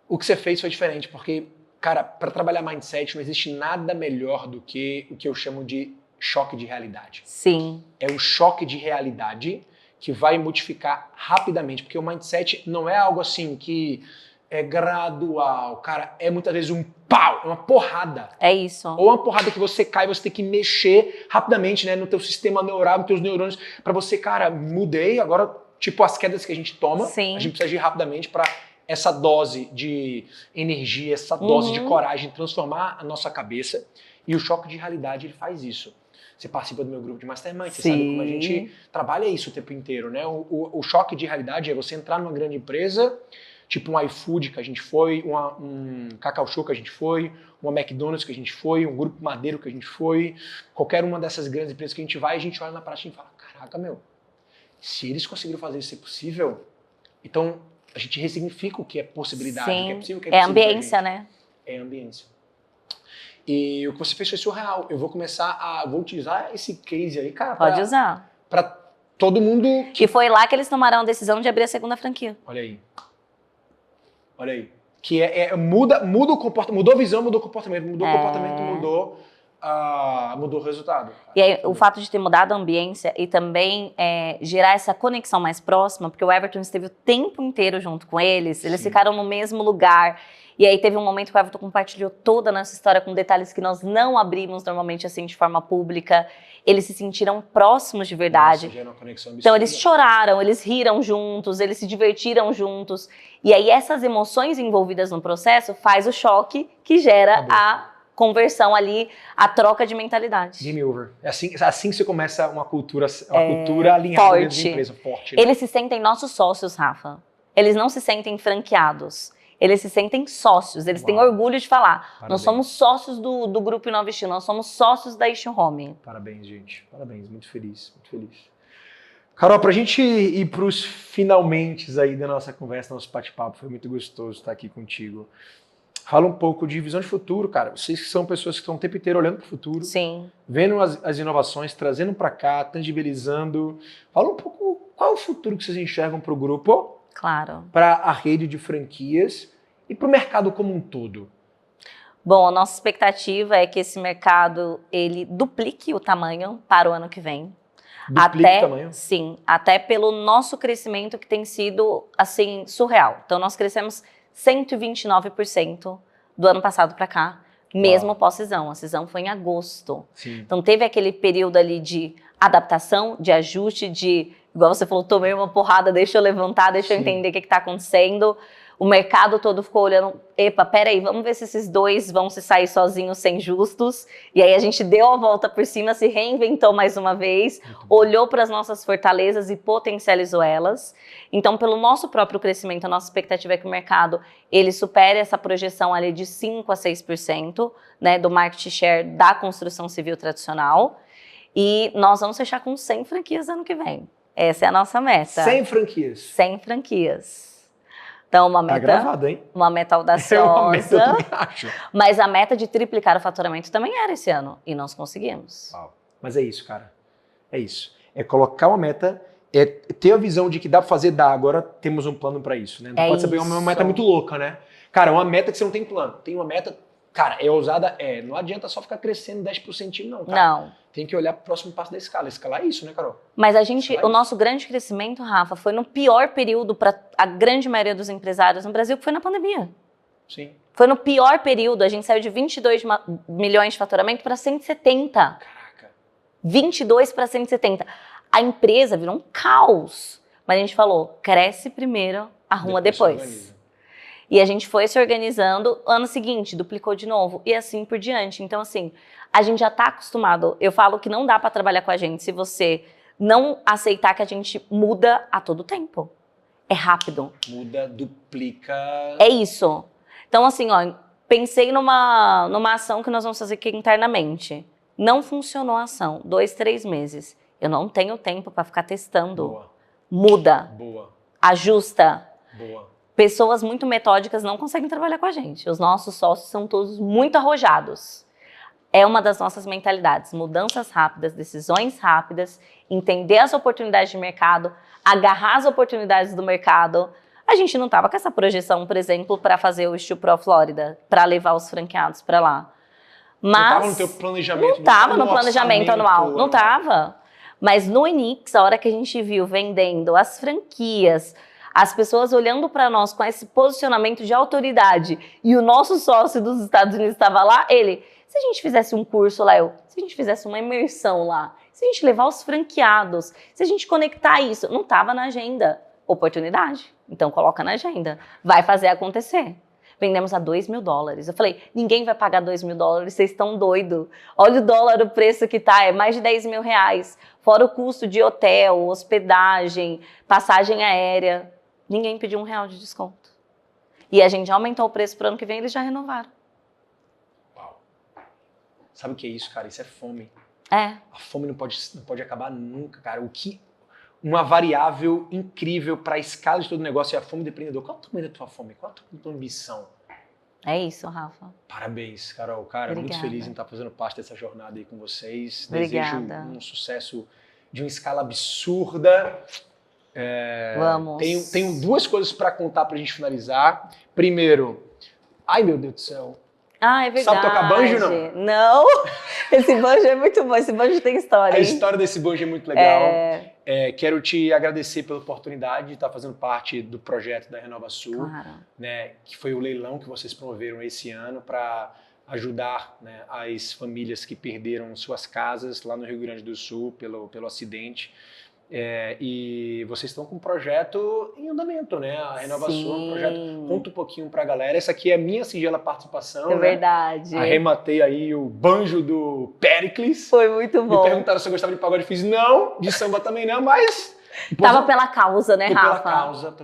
o que você fez foi diferente, porque, cara, para trabalhar mindset não existe nada melhor do que o que eu chamo de choque de realidade. Sim. É o choque de realidade que vai modificar rapidamente, porque o mindset não é algo assim que é gradual, cara, é muitas vezes um pau, é uma porrada. É isso. Ou uma porrada que você cai, você tem que mexer rapidamente, né, no teu sistema neural, nos teus neurônios, para você, cara, mudei, agora, tipo as quedas que a gente toma, Sim. A gente precisa agir rapidamente para essa dose de energia, essa dose de coragem, transformar a nossa cabeça. E o choque de realidade, ele faz isso. Você participa do meu grupo de Mastermind, você sabe como a gente trabalha isso o tempo inteiro, né? O choque de realidade é você entrar numa grande empresa, tipo um iFood que a gente foi, um Cacau Show que a gente foi, uma McDonald's que a gente foi, um Grupo Madeiro que a gente foi, qualquer uma dessas grandes empresas que a gente vai, a gente olha na prática e fala, caraca, meu, se eles conseguiram fazer isso ser possível, então a gente ressignifica o que é possibilidade, o que é possível, o que é possível. É ambiência, né? É ambiência. E o que você fez foi surreal. Eu vou vou utilizar esse case aí, cara. Pode usar. Pra todo mundo... E foi lá que eles tomaram a decisão de abrir a segunda franquia. Olha aí. Olha aí. Que muda o comportamento, mudou a visão, mudou o comportamento, mudou o comportamento, mudou o resultado. E aí, o fato de ter mudado a ambiência e também gerar essa conexão mais próxima, porque o Everton esteve o tempo inteiro junto com eles ficaram no mesmo lugar. E aí teve um momento que o Everton compartilhou toda a nossa história com detalhes que nós não abrimos normalmente assim de forma pública. Eles se sentiram próximos de verdade. Nossa, gera uma conexão absurda. Então eles choraram, eles riram juntos, eles se divertiram juntos. E aí essas emoções envolvidas no processo faz o choque que gera a conversão ali, a troca de mentalidade. Game over. É assim que você começa uma cultura alinhada forte. Dentro da empresa, forte. Né? Eles se sentem nossos sócios, Rafa. Eles não se sentem franqueados. Eles se sentem sócios, eles têm orgulho de falar. Parabéns. Nós somos sócios do Grupo Inova Estilo, nós somos sócios da Estilo Home. Parabéns, gente. Parabéns, muito feliz, muito feliz. Carol, pra gente ir pros finalmente aí da nossa conversa, nosso bate-papo, foi muito gostoso estar aqui contigo. Fala um pouco de visão de futuro, cara. Vocês que são pessoas que estão o tempo inteiro olhando para o futuro, Sim. Vendo as inovações, trazendo para cá, tangibilizando. Fala um pouco qual é o futuro que vocês enxergam para o grupo, Claro. para a rede de franquias e para o mercado como um todo. Bom, a nossa expectativa é que esse mercado ele duplique o tamanho para o ano que vem. Duplique o tamanho? Sim, até pelo nosso crescimento que tem sido assim surreal. Então nós crescemos 129% do ano passado para cá, mesmo pós-cisão. A cisão foi em agosto. Sim. Então teve aquele período ali de adaptação, de ajuste, de, igual você falou, tomei uma porrada, deixa eu levantar, deixa eu entender o que está acontecendo. O mercado todo ficou olhando, epa, peraí, vamos ver se esses dois vão se sair sozinhos sem justos. E aí a gente deu a volta por cima, se reinventou mais uma vez, olhou para as nossas fortalezas e potencializou elas. Então, pelo nosso próprio crescimento, a nossa expectativa é que o mercado ele supere essa projeção ali de 5% a 6%, né, do market share da construção civil tradicional. E nós vamos fechar com 100 franquias ano que vem. Essa é a nossa meta. 100 franquias? 100 franquias. Então, uma meta, tá gravado, hein? Uma meta audaciosa, uma meta, eu também acho. Mas a meta de triplicar o faturamento também era esse ano, e nós conseguimos. Uau. Mas é isso, cara. É isso. É colocar uma meta, é ter a visão de que dá pra fazer, dá. Agora temos um plano pra isso, né? Não pode ser uma meta muito louca, né? Cara, uma meta que você não tem plano. Tem uma meta, cara, é ousada? É. Não adianta só ficar crescendo 10% não, cara. Não. Tem que olhar pro próximo passo da escala. Escalar é isso, né, Carol? Mas o nosso grande crescimento, Rafa, foi no pior período para a grande maioria dos empresários no Brasil, que foi na pandemia. Sim. Foi no pior período. A gente saiu de 22 milhões de faturamento para 170. Caraca. 22 para 170. A empresa virou um caos. Mas a gente falou, cresce primeiro, arruma depois. E a gente foi se organizando, ano seguinte, duplicou de novo, e assim por diante. Então, assim, a gente já está acostumado. Eu falo que não dá para trabalhar com a gente se você não aceitar que a gente muda a todo tempo. É rápido. Muda, duplica. É isso. Então, assim, ó, pensei numa ação que nós vamos fazer aqui internamente. Não funcionou a ação, 2, 3 meses. Eu não tenho tempo para ficar testando. Boa. Muda. Boa. Ajusta. Boa. Pessoas muito metódicas não conseguem trabalhar com a gente. Os nossos sócios são todos muito arrojados. É uma das nossas mentalidades. Mudanças rápidas, decisões rápidas, entender as oportunidades de mercado, agarrar as oportunidades do mercado. A gente não estava com essa projeção, por exemplo, para fazer o Steel Pro Flórida, para levar os franqueados para lá. Mas não estava no teu planejamento? Não estava no planejamento anual, não estava. Mas no Enix, a hora que a gente viu vendendo as franquias, as pessoas olhando para nós com esse posicionamento de autoridade e o nosso sócio dos Estados Unidos estava lá, ele, se a gente fizesse um curso lá, se a gente fizesse uma imersão lá, se a gente levar os franqueados, se a gente conectar isso, não estava na agenda. Oportunidade, então coloca na agenda, vai fazer acontecer. Vendemos a $2.000. Eu falei, ninguém vai pagar $2.000, vocês estão doidos. Olha o dólar, o preço que tá, é mais de R$10.000. Fora o custo de hotel, hospedagem, passagem aérea. Ninguém pediu R$1 de desconto. E a gente aumentou o preço para o ano que vem, eles já renovaram. Uau. Sabe o que é isso, cara? Isso é fome. É. A fome não pode acabar nunca, cara. Uma variável incrível para a escala de todo negócio é a fome do empreendedor. Qual é o tamanho da tua fome? Qual é a tua ambição? É isso, Rafa. Parabéns, Carol. Cara, Obrigada. Muito feliz em estar fazendo parte dessa jornada aí com vocês. Obrigada. Desejo um sucesso de uma escala absurda. Vamos. Tenho 2 coisas para contar para a gente finalizar. Primeiro, ai meu Deus do céu. Ah, é verdade. Sabe tocar banjo, não? Não. Esse banjo é muito bom. Esse banjo tem história. A história desse banjo é muito legal. Quero te agradecer pela oportunidade de estar fazendo parte do projeto da Renova Sul, Claro. né, que foi o leilão que vocês promoveram esse ano para ajudar, né, as famílias que perderam suas casas lá no Rio Grande do Sul pelo acidente. E vocês estão com um projeto em andamento, né? A Renova Sul é um projeto. Conta um pouquinho pra galera. Essa aqui é a minha singela participação. É né? verdade. Arrematei aí o banjo do Péricles. Foi muito bom. Me perguntaram se eu gostava de pagode. Fiz não, de samba também não, mas Tava pela causa, né, Rafa? Pela causa,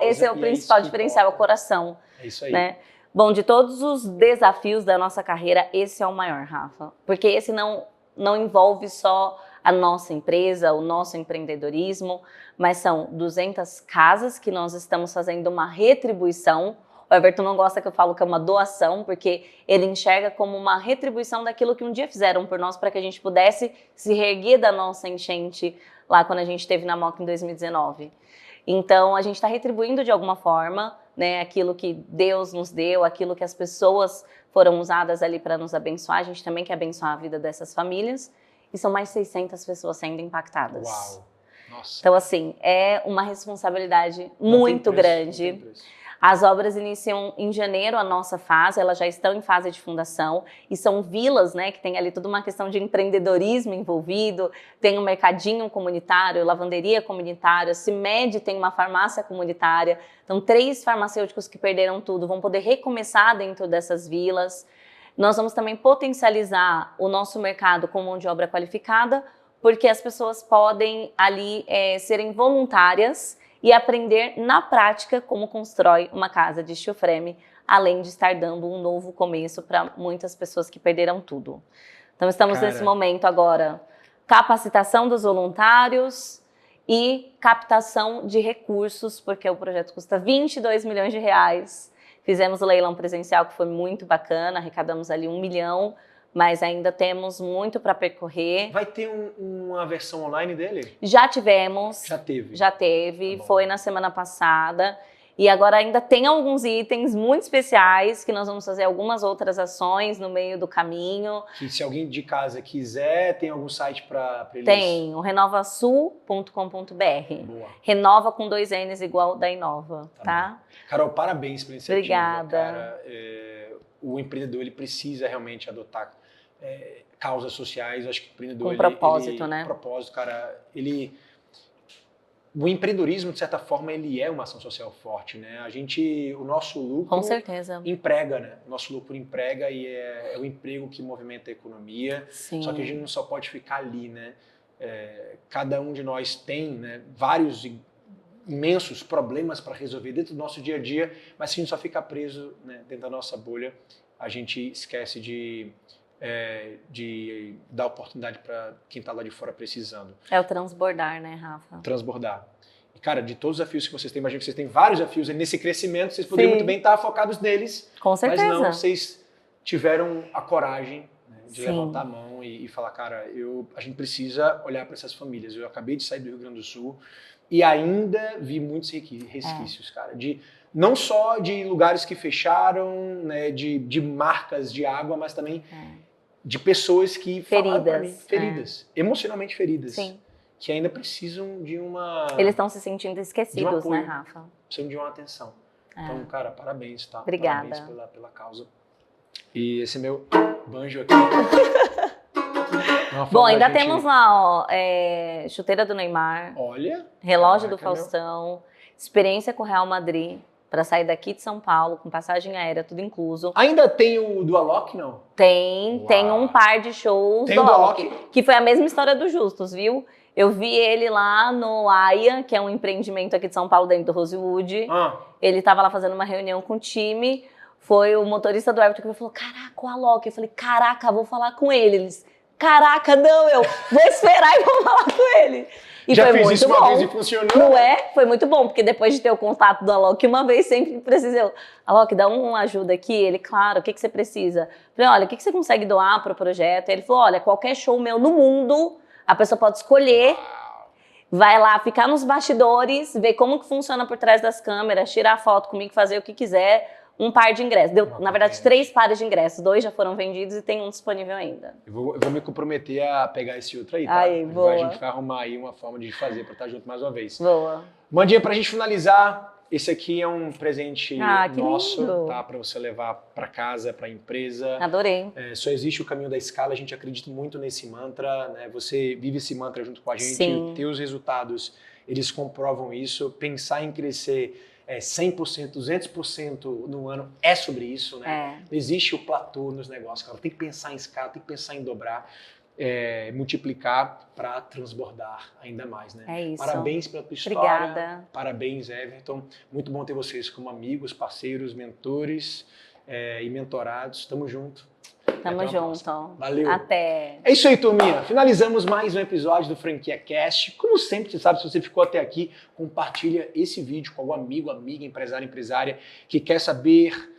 esse é o principal diferencial, é o coração. É isso aí. Né? Bom, de todos os desafios da nossa carreira, esse é o maior, Rafa. Porque esse não envolve só a nossa empresa, o nosso empreendedorismo, mas são 200 casas que nós estamos fazendo uma retribuição. O Everton não gosta que eu falo que é uma doação, porque ele enxerga como uma retribuição daquilo que um dia fizeram por nós para que a gente pudesse se reerguer da nossa enchente lá quando a gente esteve na Moca em 2019. Então, a gente está retribuindo de alguma forma, né, aquilo que Deus nos deu, aquilo que as pessoas foram usadas ali para nos abençoar. A gente também quer abençoar a vida dessas famílias. E são mais de 600 pessoas sendo impactadas. Uau! Nossa. Então, assim, é uma responsabilidade muito grande. As obras iniciam em janeiro a nossa fase, elas já estão em fase de fundação e são vilas, né, que tem ali toda uma questão de empreendedorismo envolvido, tem um mercadinho comunitário, lavanderia comunitária, CIMED tem uma farmácia comunitária, então 3 farmacêuticos que perderam tudo vão poder recomeçar dentro dessas vilas. Nós vamos também potencializar o nosso mercado com mão de obra qualificada, porque as pessoas podem ali serem voluntárias e aprender na prática como constrói uma casa de steel frame, além de estar dando um novo começo para muitas pessoas que perderam tudo. Então estamos nesse momento agora, capacitação dos voluntários e captação de recursos, porque o projeto custa 22 milhões de reais. Fizemos o leilão presencial que foi muito bacana, arrecadamos ali 1 milhão, mas ainda temos muito para percorrer. Vai ter uma versão online dele? Já tivemos. Já teve? Já teve, tá, foi na semana passada. E agora ainda tem alguns itens muito especiais que nós vamos fazer algumas outras ações no meio do caminho. Que se alguém de casa quiser, tem algum site para eles? Tem, o renovasul.com.br. Boa. Renova com 2 N's igual da Inova, tá? Carol, parabéns pela iniciativa. Obrigada. Cara, o empreendedor ele precisa realmente adotar causas sociais. Eu acho que o empreendedor com propósito, né? Propósito, cara, o empreendedorismo, de certa forma, ele é uma ação social forte, né? O nosso lucro... Com certeza. Emprega, né? O nosso lucro emprega e é o emprego que movimenta a economia. Sim. Só que a gente não só pode ficar ali, né? Cada um de nós tem, né, vários imensos problemas para resolver dentro do nosso dia a dia, mas se a gente só fica preso, né, dentro da nossa bolha, a gente esquece de dar oportunidade para quem está lá de fora precisando. É o transbordar, né, Rafa? Transbordar. E, cara, de todos os desafios que vocês têm, imagino que vocês têm vários desafios nesse crescimento, vocês poderiam muito bem estar focados neles. Com certeza. Mas não, vocês tiveram a coragem, né, de Sim. levantar a mão e falar, cara, a gente precisa olhar para essas famílias. Eu acabei de sair do Rio Grande do Sul e ainda vi muitos resquícios, cara, não só de lugares que fecharam, né, de marcas de água, mas também de pessoas que falaram pra mim, feridas, emocionalmente feridas. Sim. Que ainda precisam de uma... Eles estão se sentindo esquecidos, né, Rafa? Precisam de uma atenção. Então, cara, parabéns, tá? Obrigada. Parabéns pela causa. E esse meu banjo aqui... Bom, ainda temos lá, ó, chuteira do Neymar. Olha. Relógio do Faustão. Experiência com o Real Madrid. Para sair daqui de São Paulo, com passagem aérea, tudo incluso. Ainda tem o do Alok, não? Tem um par de shows do Alok, que foi a mesma história do Justus, viu? Eu vi ele lá no AIA, que é um empreendimento aqui de São Paulo, dentro do Rosewood. Ele estava lá fazendo uma reunião com o time. Foi o motorista do Everton que falou, caraca, o Alok. Eu falei, caraca, vou falar com ele. Eles, caraca, não, eu vou esperar e vou falar com ele. E já foi fiz muito isso bom. Uma vez e funcionou. Não é? Foi muito bom, porque depois de ter o contato do Alok uma vez, sempre precisei. Alok, dá uma ajuda aqui. Ele, claro, o que você precisa? Eu falei, olha, o que você consegue doar para o projeto? Ele falou, olha, qualquer show meu no mundo, a pessoa pode escolher, vai lá, ficar nos bastidores, ver como que funciona por trás das câmeras, tirar foto comigo, fazer o que quiser. Um par de ingressos. Deu, na verdade, 3 pares de ingressos. 2 já foram vendidos e tem um disponível ainda. Eu vou me comprometer a pegar esse outro aí, tá? Aí, boa. A gente vai arrumar aí uma forma de fazer para estar junto mais uma vez. Boa. Mandinha, pra gente finalizar, esse aqui é um presente nosso, lindo. Tá? Para você levar para casa, para a empresa. Adorei. Só existe o caminho da escala, a gente acredita muito nesse mantra, né? Você vive esse mantra junto com a gente, Sim. Teus resultados, eles comprovam isso. Pensar em crescer 100%, 200% no ano é sobre isso, né? Não existe o platô nos negócios, cara. Tem que pensar em escala, tem que pensar em dobrar. multiplicar para transbordar ainda mais, né? É isso. Parabéns pela tua história. Obrigada. Parabéns, Everton. Muito bom ter vocês como amigos, parceiros, mentores e mentorados. Tamo junto. Tamo junto. Valeu. Até. É isso aí, turminha. Finalizamos mais um episódio do Franquia Cast. Como sempre, você sabe, se você ficou até aqui, compartilha esse vídeo com algum amigo, amiga, empresário, empresária que quer saber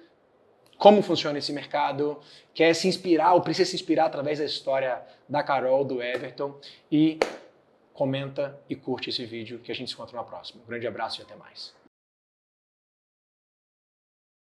como funciona esse mercado, quer se inspirar ou precisa se inspirar através da história da Carol, do Everton. E comenta e curte esse vídeo que a gente se encontra na próxima. Um grande abraço e até mais.